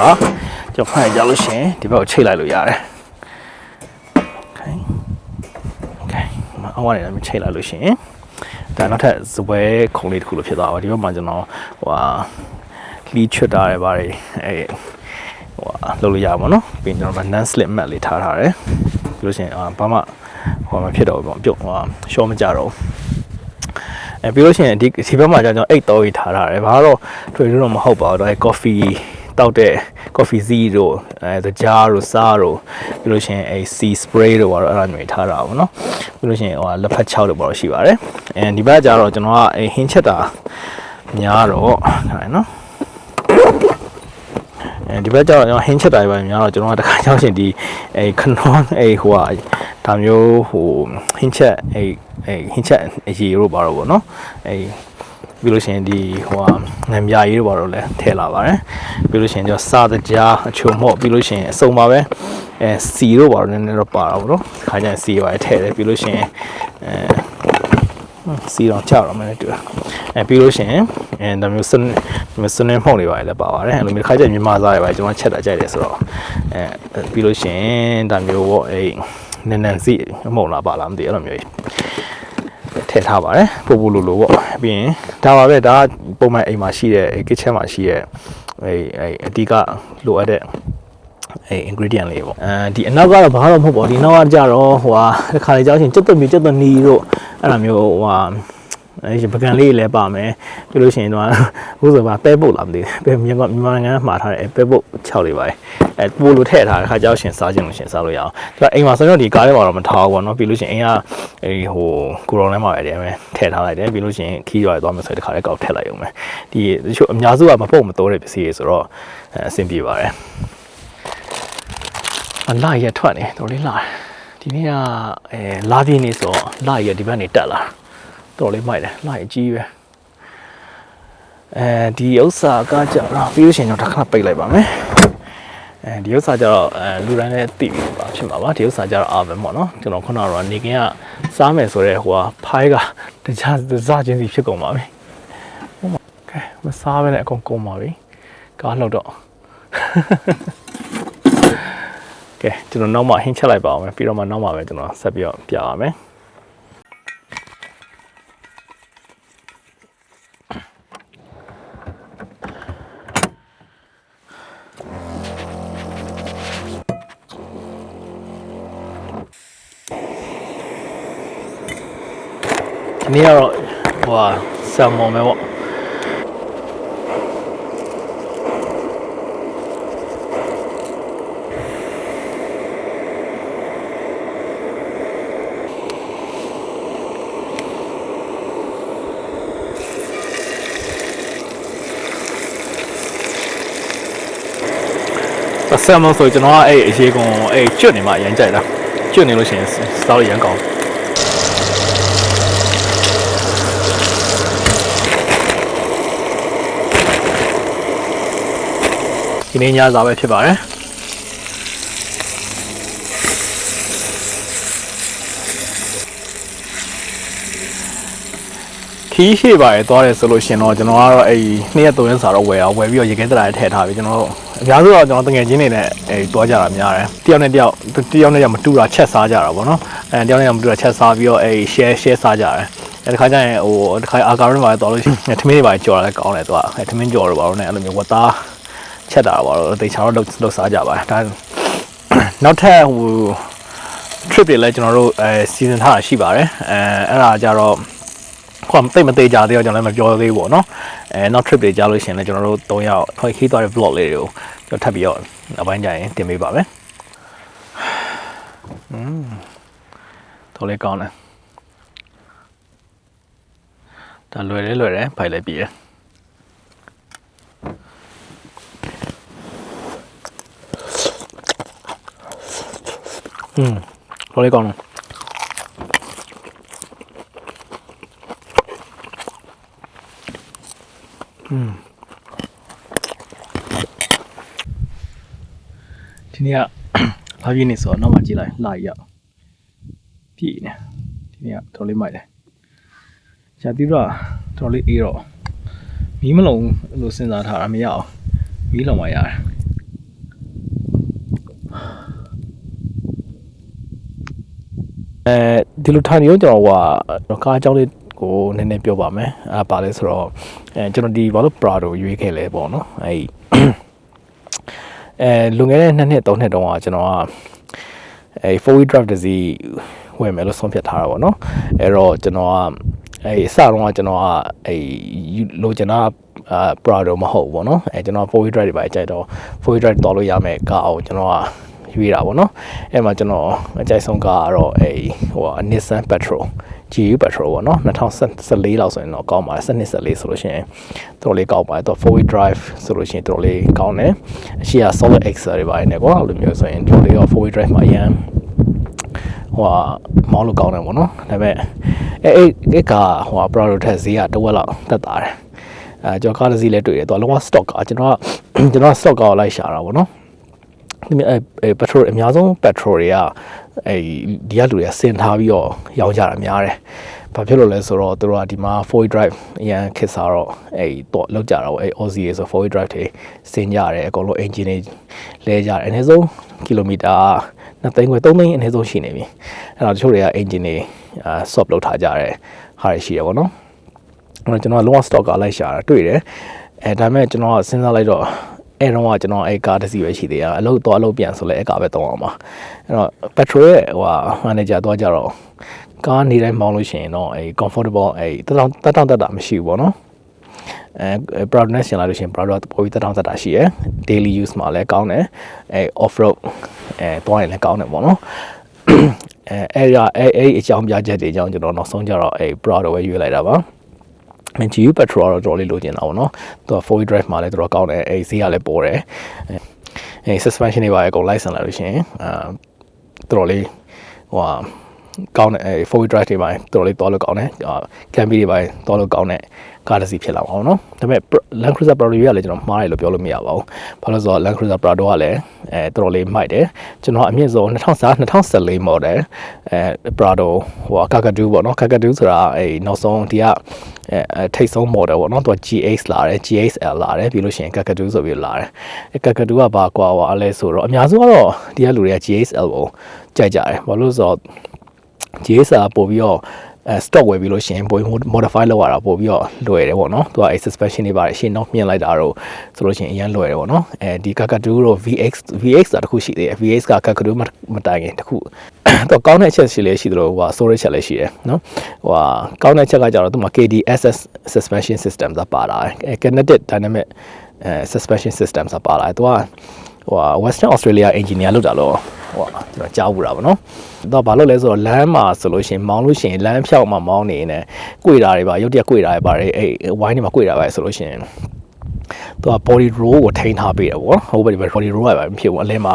ကျွန်တော်ဖွင့်ကြလို့ရှိရင်ဒီဘက်ကိုချိတ်လိုက်လို့ရတယ် okay အောက်ကနေလည်းချိတ်လိုက်လို့ရှိရင်ဒါနောက်ထပ်ဇပွဲခုံလေးတစ်ခုလိုဖြစ်သွားပါဒီဘက်မှာကျွန်တော်ဟိုလီချွတ်တာတွေပါတယ်ဟိုလုပ်လို့ရပါတော့နော်ပြီးကျွန်တော် non slip mat လေးထားထားတယ်ပြီးလို့ရှိရင်ဘာမှဟိုမဖြစ်တော့ဘူးပေါ့ပြုတ်ရှော့မကြတော့ပြီးလို့ရှိရင်ဒီဘက်မှာကျွန်တော်8တော်ကြီးထားထားတယ်ဘာတော့တွေ့လို့တော့မဟုတ်ပါဘူးဒါ coffee တောက်တဲ့ coffee seed တို့the jar တို့စားတို့ပြီးလို့ရှိရင်sea spray တို့ပါတော့အဲ့ဒါမျိုးထားတာပေါ့နော်ပြီးလို့ရှိရင်ဟိုလက်ဖက်ချောက်တို့ပါတော့ရှိပါတယ်ဒီဘက်ကျတော့ကျွန်တော်ကဟင်းချက်တာများတော့ဟုတ်နော်ဒီဘက်ကျတော့ကျွန်တော်ဟင်းချက်တာပဲများတော့ကျွန်တော်ကတခါကြောက်ရှင်ဒီခနွန်ဟိုဒါမျိုးဟိုဟင်းချက်ဟင်းချက်ရေတို့ပါတော့ဗောနော်ပြီးလို့ရှိရင်ဒီဟိုငံပြရေးတို့ပါတော့လဲထည့်လာပါတယ်ပြီးလို့ရှိရင်ကျွန်တော်စားတကြားအချုံမော့ပြီးလို့ရှိရင်အစုံပါပဲစီတို့ပါတော့နည်းနည်းတော့ပါတော့ဗောနော်ခါကျရင်စီပါထည့်တယ်ပြီးလို့ရှိရင်စီတော့ကြောက်တော့မယ်တူပြီးလို့ရှိရင်ဒါမျိုးစနေမှုန့်တွေပါလည်းပါပါတယ်အဲ့လိုမျိုးခါကျရင်မြန်မာစားတွေပါကျွန်တော်ချက်တာကြိုက်တယ်ဆိုတော့ပြီးလို့ရှိရင်ဒါမျိုးပေါ့နန်းနန်းစီမှုန့်လာပါလားမသိအဲ့လိုမျိုးထည့်ထားပါတယ်ပို့ပို့လိုပေါ့ပြီးရင်ဒါပါပဲဒါပုံမှန်အိမ်မှာရှိတဲ့ kitchen မှာရှိတဲ့အဓိကလိုအပ်တဲ့ingredient လေးပေါ့ဒီအနောက်ကတော့ဘာမှမဟုတ်ပါဘူးဒီနောက်ကကြတော့ဟိုတစ်ခါလေကြောက်ရှင်ကျွတ်သွနီတို့အဲ့လိုမျိုးဟိုပကံလေးလည်းပါမယ်ပြီးလို့ရှိရင်တော့အခုဆိုပါပဲပုတ်လာမသိဘူးမြန်မာနိုင်ငံမှာထားတဲ့ပဲပုတ်6လေးပါတယ်ပို့လို့ထည့်ထားတဲ့ခါကြောက်ရှင်စားခြင်းလို့ရှင်စားလို့ရအောင်သူကအိမ်မှာဆိုတော့ဒီကားထဲမှာတော့မထားဘူးပေါ့နော်ပြီးလို့ရှိရင်အိမ်ကဟိုကိုရောထဲမှာပဲတည်းပဲထည့်ထားလိုက်တယ်ပြီးလို့ရှိရင်ခီးရွာသွားမယ်ဆိုတဲ့ခါလေးကောက်ထည့်လိုက်အောင်မယ်ဒီတချို့အများစုကမပုတ်မတိုးတဲ့ပစ္စည်းတွေဆိုတော့အဆင်ပြေပါတယ်လာရထွက်နေတော်လေးလာဒီနေ့ကလာပြင်းနေဆိုလာရဒီဘက်နေတက်လာတော်လေးမိုက်တယ်လာရကြီးပဲဒီဥစ္စာကကြတော့ပြီးလို့ရှိရင်တော့တစ်ခါပိတ်လိုက်ပါမယ်ဒီဥစ္စာကြတော့လူတိုင်းလည်းသိပြီပါဖြစ်မှာပါဒီဥစ္စာကြတော့အာပဲပေါ့နော်ကျွန်တော်ခုနကတော့နေကင်းကစားမယ်ဆိုတဲ့ဟိုဖိုင်းကတခြားစားချင်းစီဖြစ်ကုန်ပါပြီဟုတ်ပါကဲမစားဘဲနဲ့အကုန်ကုန်ပါပြီကားလှုပ်တော့ကဲကျွန်တော်နောက်မှဟင်းချက်လိုက်ပါအောင်မယ်ပြီးတော့မှနောက်မှပဲကျွန်တော်ဆက်ပြီးတော့ပြပါမယ်ဒီနေ့ကတော့ဟိုဆာမွန်ပဲပေါ့ ဆက်မဆိုကျွန်တော်ကအဲ့အရေးကုန်အဲ့ကျွတ်နေမှအရင်ကြိုက်တာကျွတ်နေလို့ရှိရင်စားလို့ရမ်းကောင်းဒီနေ့ညစာပဲဖြစ်ပါတယ်ခီးရှိပါတယ်သွားတယ်ဆိုလို့ရှင်တော့ကျွန်တော်ကတော့အဲ့2ရက်3ရက်စာတော့ဝယ်ပြီးတော့ရေခဲတရာထည့်ထားပြီးကျွန်တော်တို့အများစုတော့ကျွန်တော်တငယ်ချင်းတွေနဲ့အဲ့သွားကြတာများတယ်တယောက်နဲ့တယောက်မတူတာချက်စားကြတာပေါ့နော်တယောက်နဲ့မတူတာချက်စားပြီးတော့အဲ့ share စားကြတယ်အဲ့ဒီခါကျရင်ဟိုဒီခါအာကာရင်းမှာသွားလို့ရှိရင်ထမင်းတွေပါကြော်တာလည်းကောင်းတယ်သူကအဲ့ထမင်းကြော်တော့ပါတော့ねအဲ့လိုမျိုးဝတ်သားချက်တာပါတော့တေချာတော့လောက်စားကြပါတယ်ဒါနောက်ထပ်ဟို trip တွေလည်းကျွန်တော်တို့စီစဉ်ထားတာရှိပါတယ်အဲ့ဒါကြတော့ခွန်တိတ်မသေးကြသေးတော့ကျွန်တော်လည်းမပြောသေးဘူးပေါ့နော်နောက် trip တွေကြားလို့ရှိရင်လည်းကျွန်တော်တို့3ယောက်ခွင့်ခီးသွားတဲ့ vlog လေးတွေကိုကျွန်တော်ထပ်ပြီးတော့နောက်ပိုင်းကျရင်တင်ပေးပါမယ်တော်လေးကောင်းတယ်ဒါလွယ်တယ်ဖိုင်လိုက်ပြီးတယ်တော်လေးကောင်းတယ်ဒီနေ့ကဘာဖြစ်နေဆိုတော့နောက်မှကြည့်လိုက်လာရောက်ပြည့်နေဒီနေ့ကတော်လေးမိုက်တယ်ရှာပြီးတော့တော်လေးအေးတော့မီးမလုံးလို့စဉ်းစားထားတာမရအောင်မီးလုံးမရတယ်ဒီလိုထိုင်ရုံကျွန်တော်ကားအကြောင်းလေးကိုနည်းနည်းပြောပါမယ်ပါလဲဆိုတော့ကျွန်တော်ဒီဘာလို့ Prado ရွေးခဲ့လဲပေါ့နော်လွန်ခဲ့တဲ့2နှစ်3နှစ်တုန်းကကျွန်တော်က4-wheel drive တစ်စီးဝယ်မယ်လို့ဆုံးဖြတ်ထားတာပေါ့နော်အဲ့တော့ကျွန်တော်ကအစတုန်းကကျွန်တော်ကလိုချင်တာPrado မဟုတ်ဘူးပေါ့နော်ကျွန်တော် 4-wheel drive တွေပါကြိုက်တော့ 4-wheel drive တော်လို့ရမယ်ကားအောင်ကျွန်တော်ကရွေးတာပေါ့နော်အဲ့မှာကျွန်တော်အကြိုက်ဆုံးကားကတော့Nissan Petrol GU Petrol ပေါ့နော်2014လောက်ဆိုရင်တော့ကောင်းပါတယ်1214ဆိုလို့ရှိရင်တော်လေးကောင်းပါတယ်တော့ 4-wheel drive ဆိုလို့ရှိရင်တော်လေးကောင်းတယ်အရှိရ Solid X တွေပါတယ်ねကွာအဲ့လိုမျိုးဆိုရင်တော်လေးရော 4-wheel drive မှာရန်မောင်းလို့ကောင်းတယ်ပေါ့နော်ဒါပေမဲ့အဲ့ကားPrado ထက်ဈေးကတဝက်လောက်တက်တာတယ်ကျွန်တော်ကားတစ်စီးလည်းတွေ့တယ်သူကလုံးဝ stock ကားကျွန်တော် stock ကားကိုလိုက်ရှာတာပေါ့နော်ဒီpetrol အများဆုံး petrol တွေကဒီကလူတွေကစင်ထားပြီးတော့ရောင်းကြတာများတယ်။ဘာဖြစ်လို့လဲဆိုတော့သူတို့ကဒီမှာ 4-wheel drive အရင်ခက်စားတော့တော့လောက်ကြတာပေါ့Aussie ဆို 4-wheel drive တွေစင်ကြတယ်အကုန်လုံး engine တွေလဲကြတယ်အနည်းဆုံးကီလိုမီတာ2သိန်းခွဲ3သိန်းအနည်းဆုံးရှိနေပြီ။အဲ့တော့တချို့တွေက engine တွေswap လုပ်ထားကြတယ်ဟာတွေရှိရပေါ့နော်။အဲ့တော့ကျွန်တော် long stock ကလိုက်ရှာတာတွေ့တယ်။ဒါပေမဲ့ကျွန်တော်ကစဉ်းစားလိုက်တော့အဲ့တော့ကျွန်တော်ကားတစ်စီးပဲရှိသေးတယ်အလုပ်ပြန်ဆိုလဲကားပဲတောင်းအောင်ပါအဲ့တော့ petrol ရဲ့manager သွားကြတော့ကားနေတိုင်းမောင်းလို့ရှိရင်တော့comfortable တက်တာမရှိဘူးပေါ့နော်Prado နဲ့ရှင်လာလို့ရှိရင် Prado ကပိုပြီးတက်တာရှိရယ် daily use မှာလည်းကောင်းတယ်off road သွားရင်လည်းကောင်းတယ်ပေါ့နော်အဲ့အကြောင်းပြချက်တွေအကြောင်းကျွန်တော်နောက်ဆုံးကြတော့Prado ပဲရွေးလိုက်တာပါGU Petrol တော့တော်လေးလိုချင်တာပေါ့နော်သူက 4-wheel drive မှာလည်းတော်ကောင်းတယ်ဈေးကလည်းပေါ်တယ်suspension တွေပါအကုန် license လာလို့ရှိရင်တော်လေးကောင်းတယ်4-wheel drive တွေပါတော်လေးတော်လို့ကောင်းတယ်camping တွေပါတော်လို့ကောင်းတယ်ကားတစ်စီးဖြစ်လာပါအောင်နော်ဒါပေမဲ့ Land Cruiser Prado ရွေးရလဲကျွန်တော်မှားတယ်လို့ပြောလို့မရပါဘူးဘာလို့ဆိုတော့ Land Cruiser Prado ကလည်းတော်လေးမိုက်တယ်ကျွန်တော်အမြင့်ဆုံး2014 model Prado Kakadu ပေါ့နော် Kakadu ဆိုတာနောက်ဆုံးဒီကထိတ်ဆုံး model ပေါ့နော်သူက GX လာတယ် GXL လာတယ်ပြီးလို့ရှိရင် Kakadu ဆိုပြီးလာတယ်Kakadu ကဘာကွာအလဲဆိုတော့အများစုကတော့ဒီကလူတွေက GXL ကိုကြိုက်ကြတယ်ဘာလို့ဆိုတော့ GXL ပို့ပြီးတော့stock ဝယ်ပြီးလို့ရှိရင်ပို modify လုပ်ရတာပို့ပြီးတော့လွယ်တယ်ပေါ့နော်သူကsuspension တွေပါတယ်ရှင်းတော့မြင်လိုက်တာတော့ဆိုလို့ရှိရင်အရင်လွယ်တယ်ပေါ့နော်ဒီ Kakadu တော့ VX တာတခုရှိသေးတယ် VX က Kakadu မတိုင်ခင်တခုတော့ကောင်းတဲ့အချက်ရှိလဲရှိသလိုstorage ချက်လည်းရှိတယ်နော်ကောင်းတဲ့ချက်ကကြတော့သူမှာ KDSS suspension system သာပါလာkinetic dynamic suspension system သာပါလာသူကWestern Australia engineer လောက်တာလို့ကျွန်တော်ကြားဘူးတာပေါ့နော်တော့ဘာလို့လဲဆိုတော့လမ်းမှာဆိုလို့ရှိရင်မောင်းလို့ရှိရင်လမ်းဖြောက်မှာမောင်းနေနေကွေတာတွေပါရုတ်တရက်ကွေတာတွေပါဝိုင်းတွေမှာကွေတာပဲဆိုလို့ရှိရင် သူက body roll ကိုထိန်းထားပေးတယ်ပေါ့နော်ဟုတ်ပြီ body roll ကပဲဖြစ်ဘူးအလဲမှာ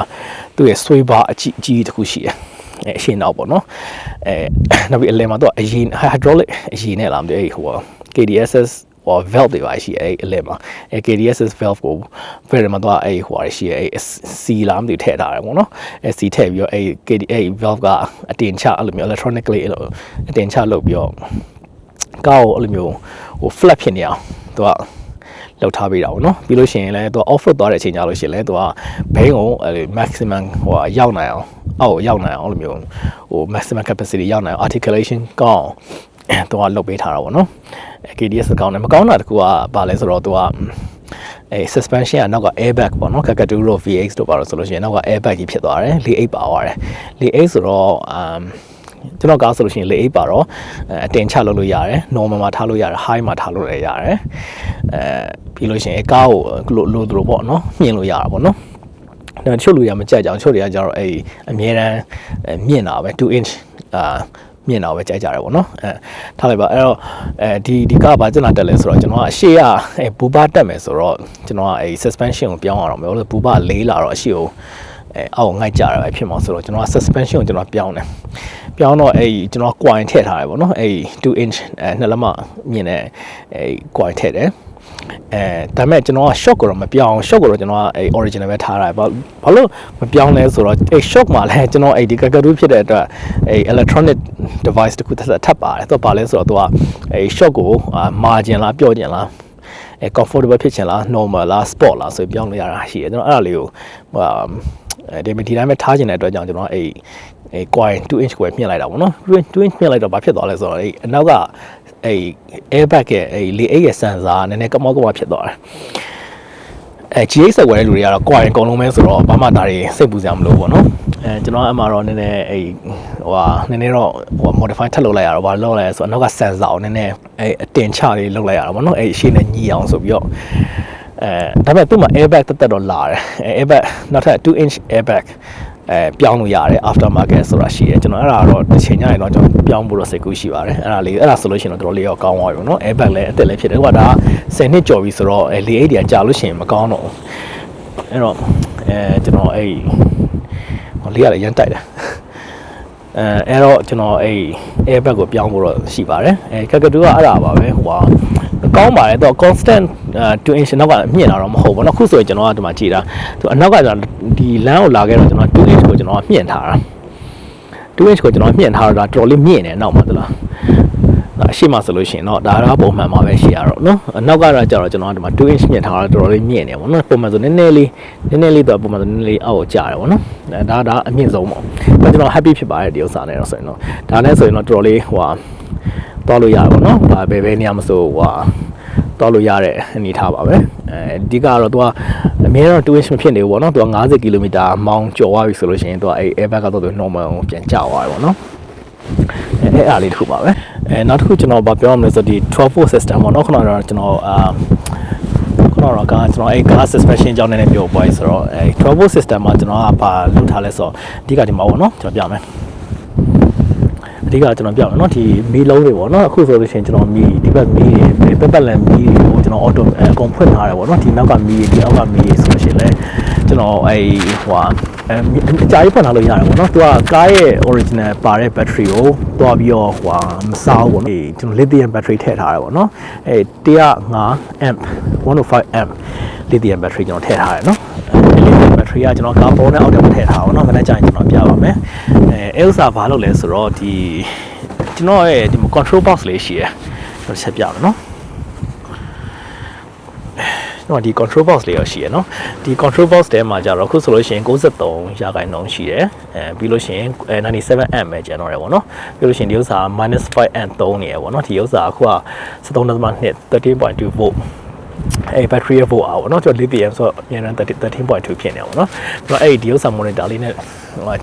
သူ့ရဲ့ဆွေးပါအကြီးတစ်ခုရှိတယ်အရှင်းတော့ပေါ့နော်နောက်ပြီးအလဲမှာသူကအရင် hydraulic အရင်နဲ့လာမသိဟို KDSS ဟို valve တွေပါရှိအလဲမှာKDSS valve ကိုဘယ်မှာတော့ဟိုရှိC လာမသိထည့်ထားတယ်ပေါ့နော်C ထည့်ပြီးတော့KDA valve ကအတင်ချအဲ့လိုမျိုး electronically အတင်ချလုပ်ပြီးတော့ကောက်အဲ့လိုမျိုးဟို flat ဖြစ်နေအောင်သူကလောက်ထားပေးတာပေါ့နော်ပြီးလို့ရှိရင်လည်းသူက off road သွားတဲ့အချိန်ကြလို့ရှိရင်လည်းသူကဘိန်းကို maximum ဟိုရောက်နိုင်အောင်အောက်ရောက်နိုင်အောင်အဲ့လိုမျိုးဟို maximum capacity ရောက်နိုင်အောင် articulation ကောင်းသူကလုပ်ပေးထားတာပေါ့နော် KDS ကောင်းတယ်မကောင်းတာတကူကဘာလဲဆိုတော့သူကsuspension ကနောက်က airbag ပေါ့နော် Kakaduro VX တို့ပါတော့ဆိုလို့ရှိရင်နောက်က airbag ကြီးဖြစ်သွားတယ်လေ8ပါသွားတယ်လေ8ဆိုတော့ကျွန်တော်ကားဆိုလို့ရှိရင်လေ8ပါတော့အတင်ချလုပ်လို့ရတယ် normal မှာထားလို့ရတယ် high မှာထားလို့လည်းရတယ်ပြီးလို့ရှိရင်ကားကိုလိုလိုပေါ့နော်မြင်လို့ရတာပေါ့နော်ဒါချို့လူရမကြက်ကြအောင်ချို့တွေကကြတော့အမြဲတမ်းမြင့်တာပဲ2 inch မြင့်တော့ပဲကြိုက်ကြတယ်ပေါ့နော်ထားလိုက်ပါအဲ့တော့ဒီကားဘာကျွန်တော်တက်လဲဆိုတော့ကျွန်တော်ကအရှေ့ကဘူဘာတက်မယ်ဆိုတော့ကျွန်တော်ကsuspension ကိုပြောင်းရအောင်မယ်ဘူဘာလေးလာတော့အရှေ့ကိုအောက်ငိုက်ကြရပဲဖြစ်မှာဆိုတော့ကျွန်တော်က suspension ကိုကျွန်တော်ပြောင်းတယ်ပြောင်းတော့ကျွန်တော် coin ထည့်ထားတယ်ပေါ့နော်2 inch နှစ်လက်မမြင့်တဲ့coin ထည့်တယ်ဒါပေမဲ့ကျွန်တော်က shock ကိုတော့မပြောင်း shock ကိုတော့ကျွန်တော်ကoriginal ပဲထားတာဘာလို့မပြောင်းလဲဆိုတော့shock မှာလည်းကျွန်တော်ဒီ Kakadu ဖြစ်တဲ့အတွက်electronic device တခုထပ်ပါတယ်သူကဘာလဲဆိုတော့သူကshock ကို margin လားပြော့ကျင်လားcomfortable ဖြစ်ချင်လား normal လား sport လားဆိုပြီးပြောင်းလို့ရတာရှိတယ်ကျွန်တော်အဲ့ဒါလေးကိုဒီတိုင်းပဲထားချင်တဲ့အတွက်ကြောင့်ကျွန်တော်coin 2 inch ကိုမြင့်လိုက်တာပေါ့နော်2 inch မြင့်လိုက်တော့ဘာဖြစ်သွားလဲဆိုတော့အနောက်ကairbag ရဲ့လေအိတ်ရဲ့ sensor နည်းနည်းကမောက်ကမဖြစ်သွားတယ်GX ဆက်ဝယ်တဲ့လူတွေကတော့ coin အကုန်လုံးပဲဆိုတော့ဘာမှဒါတွေစိတ်ပူစရာမလိုပေါ့နော်ကျွန်တော်အမှတော့နည်းနည်းနည်းနည်းတော့modify ထပ်လုပ်လိုက်ရတော့ဘာလုပ်လဲဆိုတော့အနောက်က sensor ကိုနည်းနည်းအတင်ချလေးလုပ်လိုက်ရတာပေါ့နော်အရှေ့နဲ့ညီအောင်ဆိုပြီးတော့ဒါပေမဲ့သူ့မှာ airbag တက်တော့လာတယ်airbag နောက်ထပ်2 inch airbag ပြောင်းလို့ရတယ် after market ဆိုတာရှိတယ်ကျွန်တော်အဲ့ဒါတော့တစ်ချိန်ညရင်တော့ကျွန်တော်ပြောင်းဖို့တော့စိတ်ကူးရှိပါတယ်အဲ့ဒါဆိုလို့ရှိရင်တော့တော်တော်လေးရောကောင်းသွားပြီပေါ့နော် airbag လည်းအသက်လည်းဖြစ်တယ်ဟိုကဒါ10နှစ်ကျော်ပြီဆိုတော့လေအိတ်တွေကကြာလို့ရှိရင်မကောင်းတော့အဲ့တော့ကျွန်တော်လေးရတယ်ရမ်းတိုက်တယ်အဲ့တော့ကျွန်တော်airbag ကိုပြောင်းဖို့တော့ရှိပါတယ်Kakadu ကအဲ့ဒါပါပဲဟိုကကောင်းပါတယ်တော့ constant 2 inch နောက်ကမြင့်လာတော့မဟုတ်ဘူးเนาะခုဆိုရင်ကျွန်တော်ကဒီမှာကြည့်တာသူအနောက်ကကျွန်တော်ဒီလမ်းကိုလာခဲ့တော့ကျွန်တော်2 inch ကိုကျွန်တော်မြင့်ထားတာ2 inch ကိုကျွန်တော်မြင့်ထားတော့ဒါတော်တော်လေးမြင့်နေနောက်မှာသလားအရှိမဆိုလို့ရှိရင်တော့ဒါကပုံမှန်မှာပဲရှိရတော့เนาะအနောက်ကတော့ကျတော့ကျွန်တော်ကဒီမှာ2 inch မြင့်ထားတော့တော်တော်လေးမြင့်နေပါတော့ပုံမှန်ဆိုနည်းနည်းလေးတော့ပုံမှန်ဆိုနည်းနည်းလေးအောက်ကိုကျတယ်ပေါ့နော်ဒါအမြင့်ဆုံးပေါ့ကျွန်တော် happy ဖြစ်ပါတယ်ဒီဥစ္စာနဲ့တော့ဆိုရင်တော့ဒါနဲ့ဆိုရင်တော့တော်တော်လေးဟိုသွားလို့ရပါတော့เนาะဘယ်နေရာမဆိုသွားလို့ရတဲ့အနေထားပါပဲအဓိကတော့သူကအများတော့2 inch မဖြစ်နေဘူးပေါ့နော်သူက50 km မောင်းကျော်သွားပြီဆိုလို့ရှိရင်သူကairbag ကတော့သူ normal ကိုပြန်ကျသွားတယ်ပေါ့နော်အဲ့အားလေးတစ်ခုပါပဲနောက်တစ်ခုကျွန်တော်ဗာပြောရမလဲဆိုဒီ 12 volt system ပေါ့နော်ခုနကတော့ကျွန်တော်ကျွန်တော်ကား suspension ကြောင်းနဲ့ပြောပွားဆိုတော့12 volt system မှာကျွန်တော်ကဘာလုပ်ထားလဲဆိုတော့အဓိကဒီမှာပေါ့နော်ကျွန်တော်ပြမယ်အဓိကကျွန်တော်ပြမယ်เนาะဒီမီးလုံးတွေပေါ့เนาะအခုဆိုလို့ရှိရင်ကျွန်တော်မီးဒီဘက်မီးတွေပတ်လန်မီးတွေကိုကျွန်တော် auto အကုန်ဖွင့်ထားတယ်ပေါ့เนาะဒီနောက်ကမီးဒီအောက်ကမီးဆိုလို့ရှိရင်လည်းကျွန်တော်အကြာကြီးဖွင့်ထားလို့ရတယ်ပေါ့เนาะသူကကားရဲ့ original ပါတဲ့ battery ကိုတွားပြီးတော့မစားဘူးပေါ့เนาะကျွန်တော် lithium battery ထည့်ထားတယ်ပေါ့เนาะ105 amp 105 amp lithium battery ကျွန်တော်ထည့်ထားတယ်เนาะlithium battery ကကျွန်တော်ကားပေါ်နဲ့အောက်ထဲမှာထည့်ထားပါတော့ခဏကြာရင်ကျွန်တော်ပြပါမယ်အဲဥစ္စာဘာလို့လဲဆိုတော့ဒီကျွန်တော်ရဲ့ဒီ control box လေးရှိတယ်ကျွန်တော်ဆက်ပြမယ်เนาะကျွန်တော်ဒီ control box လေးရရှိရเนาะဒီ control box ထဲမှာကြတော့အခုဆိုလို့ရှိရင်93ရာခိုင်နှုန်းရှိတယ်ပြီးလို့ရှိရင်97 amp ပဲကျန်တော့တယ်ပေါ့เนาะပြီးလို့ရှိရင်ဒီဥစ္စာ -5 amp 3နေရပေါ့เนาะဒီဥစ္စာအခုက 13.2 13.2 volt battery volt hour เนาะကျွန်တော် lithium ဆိုတော့အများနဲ့13.2 ဖြစ်နေပါတော့เนาะကျွန်တော်ဒီဥစ္စာ monitor လေးနဲ့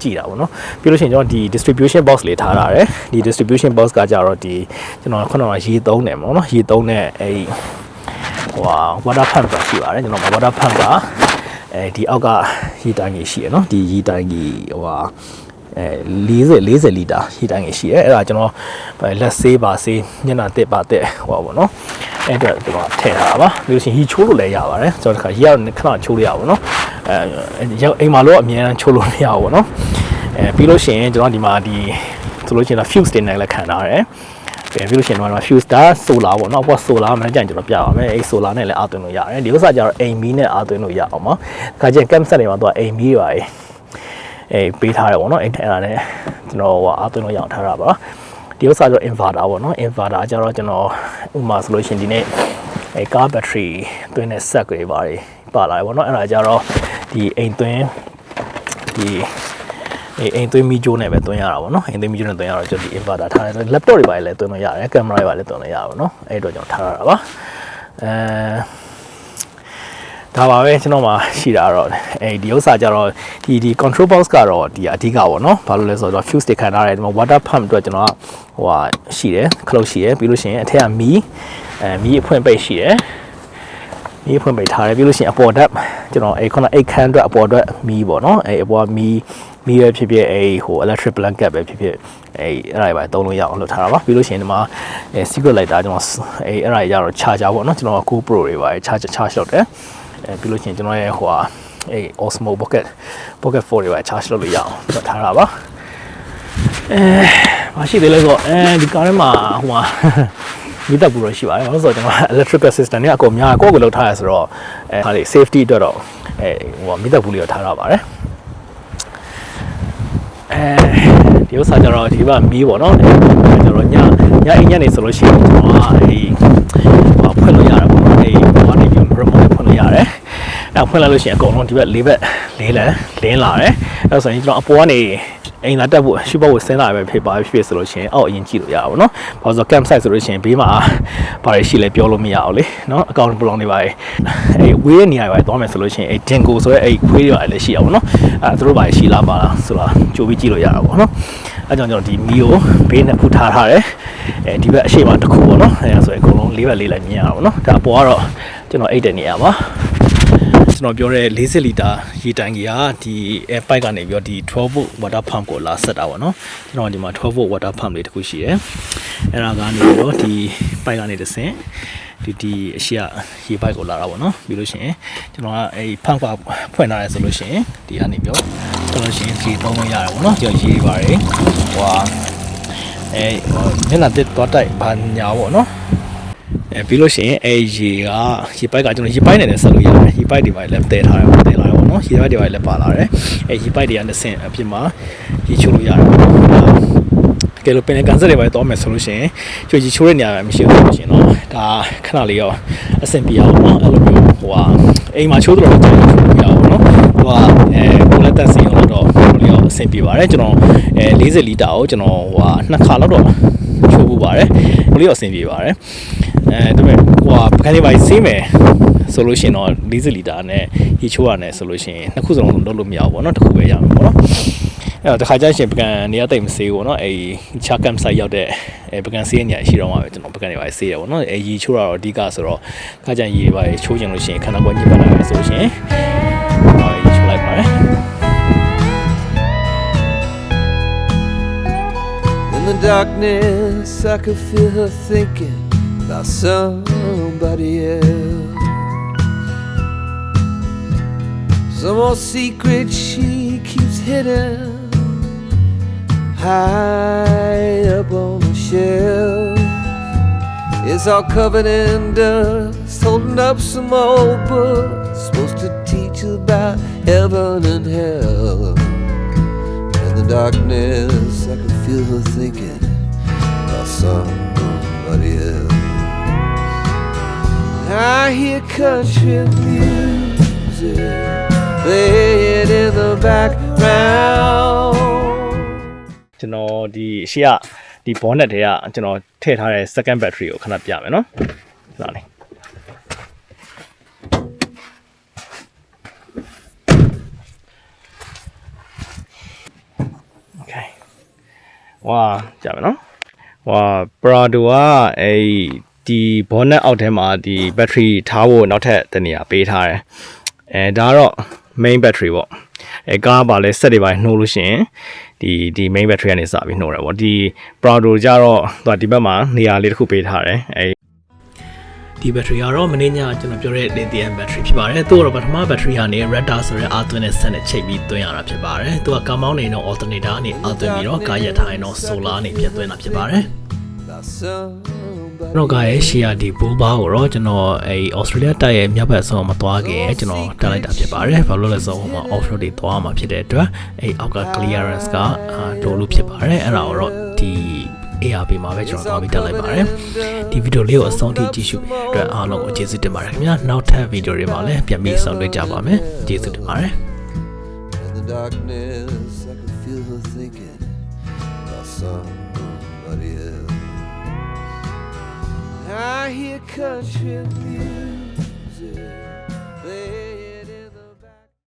ကြည့်တာပေါ့เนาะပြီးလို့ရှိရင်ကျွန်တော်ဒီ distribution box လေးထားတာတယ်ဒီ distribution box ကကြတော့ဒီကျွန်တော်ခုနကရေသုံးတယ်ပေါ့เนาะရေသုံးတဲ့water pump ပဲရှိပါတယ်ကျွန်တော် water pump ကဒီအောက်ကရေတိုင်ကြီးရှိရเนาะဒီရေတိုင်ကြီး40လီတာရေတိုင်ကြီးရှိရဲအဲ့ဒါကျွန်တော်လက်ဆေးပါဆေးညနာတက်ပါတက်ပေါ့เนาะ အဲ့တော့ကျွန်တော်ထည့်ထားတာပါပြီးလို့ရှိရင်ဟီချိုးလို့လည်းရပါတယ်ကျွန်တော်တခါဟီရောက်ခဏချိုးလို့ရပါဘောနော်ရောက်အိမ်မှာလို့အမြဲတမ်းချိုးလို့မရဘူးပေါ့နော်ပြီးလို့ရှိရင်ကျွန်တော်ဒီမှာဒီဆိုလို့ရှိရင် fuse တင်နိုင်လည်းခံထားရတယ်ပြီးလို့ရှိရင်တော့ fuse ဒါ solar ပေါ့နော်ပေါ့ solar မှလည်းကြိုင်ကျွန်တော်ပြပါမယ်အဲ့ solar နဲ့လည်းအားသွင်းလို့ရတယ်ဒီဥစ္စာကျတော့အိမ်မီနဲ့အားသွင်းလို့ရအောင်ပါခါကျရင် campsite တွေမှာတော့အိမ်မီတွေပါပေးထားတယ်ပေါ့နော်အဲ့ဒါနဲ့ကျွန်တော်အားသွင်းလို့ရအောင်ထားတာပါဒီဥစ္စာကျတော့ inverter ပေါ့နော် inverter ကျတော့ကျွန်တော်ဥမာဆိုလို့ရှိရင်ဒီနေ့ကား battery သွင်းတဲ့ set တွေပါလာတယ်ပေါ့နော်အဲ့ဒါကျတော့ဒီအိမ်သွင်းဒီအိမ်သွင်းမီဂျိုးနဲ့ပဲသွင်းရတာပေါ့နော်အိမ်သွင်းမီဂျိုးနဲ့သွင်းရတော့ကျွန်တော်ဒီ inverter ထားတယ် laptop တွေပါလည်းသွင်းလို့ရတယ် camera တွေပါလည်းသွင်းလို့ရပါဘောနော်အဲ့တော့ကျွန်တော်ထားရတာပါဒါပါပဲကျွန်တော်မှာရှိတာတော့ဒီဥစ္စာကျတော့ဒီ control box ကတော့ဒီအဓိကပေါ့နော်ဘာလို့လဲဆိုတော့ fuse တွေခံထားတယ်ဒီမှာ water pump အတွက်ကျွန်တော်ကဟိုဟာရှိတယ် close ရှိတယ်ပြီးလို့ရှိရင်အထက်ကမီးအဖွင့်ပိတ်ရှိတယ်မီးဖွင့်ပိတ်ထားတယ်ပြီးလို့ရှိရင်အပေါ်ဓာတ်ကျွန်တော်ခုနခန်းအတွက်အပေါ်အတွက်မီးပေါ့နော်အပေါ်မီးပဲဖြစ်ဖြစ်ဟို electric blanket ပဲဖြစ်ဖြစ်အဲ့ဒါတွေပါသုံးလို့ရအောင်လုပ်ထားတာပါပြီးလို့ရှိရင်ဒီမှာsecret lighter ကျွန်တော်အဲ့ဒါတွေကြတော့ charger ပေါ့နော်ကျွန်တော် GoPro တွေပါ charge လုပ်တယ်ပြီးလို့ရှိရင်ကျွန်တော်ရဲ့ဟိုဟာOsmo Pocket 4တွေပါ charge လုပ်လို့ရအောင်လုပ်ထားတာပါမရှိသေးလဲဆိုတော့ဒီကားထဲမှာဟိုဟာမိသက်ပူတော့ရှိပါတယ်ဘာလို့ဆိုတော့ကျွန်တော် electrical system တွေအကုန်များကိုယ့်ကိုလောက်ထားရဆိုတော့ဟာလေ safety အတွက်တော့ဟိုမိသက်ပူလေးတော့ထားရပါတယ်ဒီဥစ္စာကျတော့ဒီမှာမီးပေါ့နော်ကျွန်တော်ညအိမ်ညနေဆိုလို့ရှိရင်ကျွန်တော်ကဖွင့်လို့ရတယ်ပေါ့နော်ဘာနေပြီး remote ဖွင့်လို့ရတယ်ဖွင့်လိုက်လို့ရှိရင်အကုန်လုံးဒီဘက်၄ဘက်လင်းလာတယ်အဲ့ဆိုရင်ကျွန်တော်အပေါ်ကနေအိမ်သာတက်ဖို့ရှုပ်ဖို့ဆင်းလာပဲဖြစ်ပါဖြစ်ဆိုလို့ရှိရင်အောက်အရင်ကြည့်လို့ရပါဘောနော်ဘာလို့ဆို campsite ဆိုလို့ရှိရင်ဘေးမှာဘာတွေရှိလဲပြောလို့မရအောင်လေနော်အကောင့်ဘလောင်တွေပါဝေးတဲ့နေရာတွေသွားမယ်ဆိုလို့ရှိရင်dingo ဆိုရဲခွေးတွေလည်းရှိရပါဘောနော်သူတို့ဘာရှိလားပါလားဆိုတာကြိုပြီးကြည့်လို့ရတာပေါ့နော်အဲကြောင့်ကျွန်တော်ဒီမီကိုဘေးနဲ့ဖူထားတယ်ဒီဘက်အရှိမတစ်ခုပေါ့နော်အဲဆိုရင်အကုန်လုံး၄ဘက်လေးလည်းမြင်ရတာပေါ့နော်ဒါအပေါ်ကတော့ကျွန်တော်အိတ်တဲ့နေရာပါကျွန်တော်ပြောတဲ့40လီတာရေတိုင်ကြီးဟာဒီ air pipe ကနေပြီးတော့ဒီ12 volt water pump ကိုလာဆက်တာပေါ့နော်ကျွန်တော်ဒီမှာ12 volt water pump လေးတစ်ခုရှိတယ်အဲ့ဒါကနေပြီးတော့ဒီ pipe ကနေတစ်ဆင့်ဒီအရှိရေ pipe ကိုလာတာပေါ့နော်ပြီးလို့ရှိရင်ကျွန်တော်ကအဲ့ pump ကဖွင့်ထားရဲဆိုလို့ရှိရင်ဒီကနေပြီးတော့ဆိုလို့ရှိရင်ဒီသုံးလို့ရတယ်ပေါ့နော်ကျွန်တော်ရေပါတယ်ဟိုမျက်နှာတက်သွားတိုက်ဘာညာပေါ့နော်ပြီးလို့ရှိရင်ရေပိုက်ကကျွန်တော်ရေပိုက်နဲ့လည်းဆက်လို့ရတယ်ရေပိုက်တွေပါလည်းတည်ထားတယ်ပေါ့နော်ရေပိုက်တွေပါလည်းပါလာတယ်ရေပိုက်တွေကတစ်ဆင့်အဖြစ်မှာရေချိုးလို့ရတယ်ပေါ့နော်ကဲလို့ပင်ကန်ဆက်တွေပါတော့မယ်ဆိုလို့ရှိရင်ရေချိုးတဲ့နေရာမှာမရှိဘူးဆိုလို့ရှိရင်တော့ဒါခဏလေးရောအဆင်ပြေအောင်ပေါ့အဲ့လိုမျိုးဟိုဟာအိမ်မှာချိုးတော့ကျွန်တော်ချိုးလို့ရအောင်ပေါ့နော်ဟိုဟာကိုလက်တက်စီအောင်တော့လေးရောအဆင်ပြေပါတယ်ကျွန်တော်40လီတာကိုကျွန်တော်ဟိုဟာ2ခါလောက်တော့ချိုးဖို့ပါတယ်လေးရောအဆင်ပြေပါတယ်ဒါပေမဲ့ဟိုဟာပကံလေးပါစီးမယ်ဆိုလို့ရှိရင်တော့40လီတာနဲ့ရေချိုးရမယ်ဆိုလို့ရှိရင်နှစ်ခုစလုံးလုပ်လို့မရဘူးပေါ့နော်တစ်ခုပဲရမှာပေါ့နော်အဲ့တော့တစ်ခါကျရင်ပကံနေရာတိတ်မစေးဘူးပေါ့နော်ချာကမ်ဆိုင်ရောက်တဲ့ပကံစေးနေရာရှိတော့မှပဲကျွန်တော်ပကံတွေပါစေးတယ်ပေါ့နော်ရေချိုးတာတော့အဓိကဆိုတော့ခါကျရင်ရေပါချိုးချင်လို့ရှိရင်ခန္ဓာကိုယ်ညစ်ပတ်လာမယ်ဆိုလို့ရှိရင်ရေချိုးလိုက်ပါတယ်In the darkness I could feel her thinking about somebody else. Some old secret she keeps hidden high up on the shelf. It's all covered in dust, holding up some old books supposed to teach about heaven and hell. In the darkness I could feel her thinking about somebody else. I hear country music playing in the background. ကျွန်တော်ဒီရှေ့ကဒီ bonnet တွေကကျွန်တော်ထည့်ထားတဲ့ second battery ကိုခဏပြမယ်နော်လာလေဝါကြမယ်နော်ဝါ Prado ကဒီ bonnet အောက်ထဲမှာဒီ battery ထားဖို့နောက်ထပ်တနေရာပေးထားတယ်ဒါကတော့ main battery ပေါ့ကားပါလဲ set တွေပါနှိုးလို့ရှိရင်ဒီ main battery ကနေစပြီးနှိုးတယ်ပေါ့ဒီ Prado ကြတော့သူကဒီဘက်မှာနေရာလေးတစ်ခုပေးထားတယ်ဒီ ဒီဘက်ထရီကတော့မနေ့ညကျွန်တော်ပြောတဲ့ lithium battery ဖြစ်ပါတယ်သူကတော့ပထမ battery ကနေ Redder ဆိုတဲ့အာသွင်းတဲ့ဆက်နဲ့ချိန်ပြီးသွင်းရတာဖြစ်ပါတယ်သူကကားမောင်းနေတော့ alternator ကနေအာသွင်းပြီးတော့ကားရထားရင်တော့ solar နဲ့ပြန်သွင်းတာဖြစ်ပါတယ် တော့ကရဲ့ရှီယာဒီဘူဘာကိုတော့ကျွန်တော်အဲ Australia တက်ရဲ့မြောက်ဘက်ဆုံးမသွားခင်ကျွန်တော်တက်လိုက်တာဖြစ်ပါတယ်ဘာလို့လဲဆိုတော့ဟိုမှာ offroad တွေသွားမှာဖြစ်တဲ့အတွက်အဲအောက်က clearance ကဒိုလို့ဖြစ်ပါတယ်အဲ့ဒါကိုတော့ဒီ ARP မှာပဲကျွန်တော်သွားပြီးတက်လိုက်ပါတယ်ဒီဗီဒီယိုလေးကိုအဆုံးထိကြည့်ရှုပြီးအတွက်အားလုံးကိုကျေးဇူးတင်ပါတယ်ခင်ဗျာနောက်ထပ်ဗီဒီယိုတွေမှာလည်းပြန်ပြီးဆောင်တွေ့ကြပါမယ်ကျေးဇူးတင်ပါတယ် In the darkness, I could feel her thinking about somebody else. I hear country music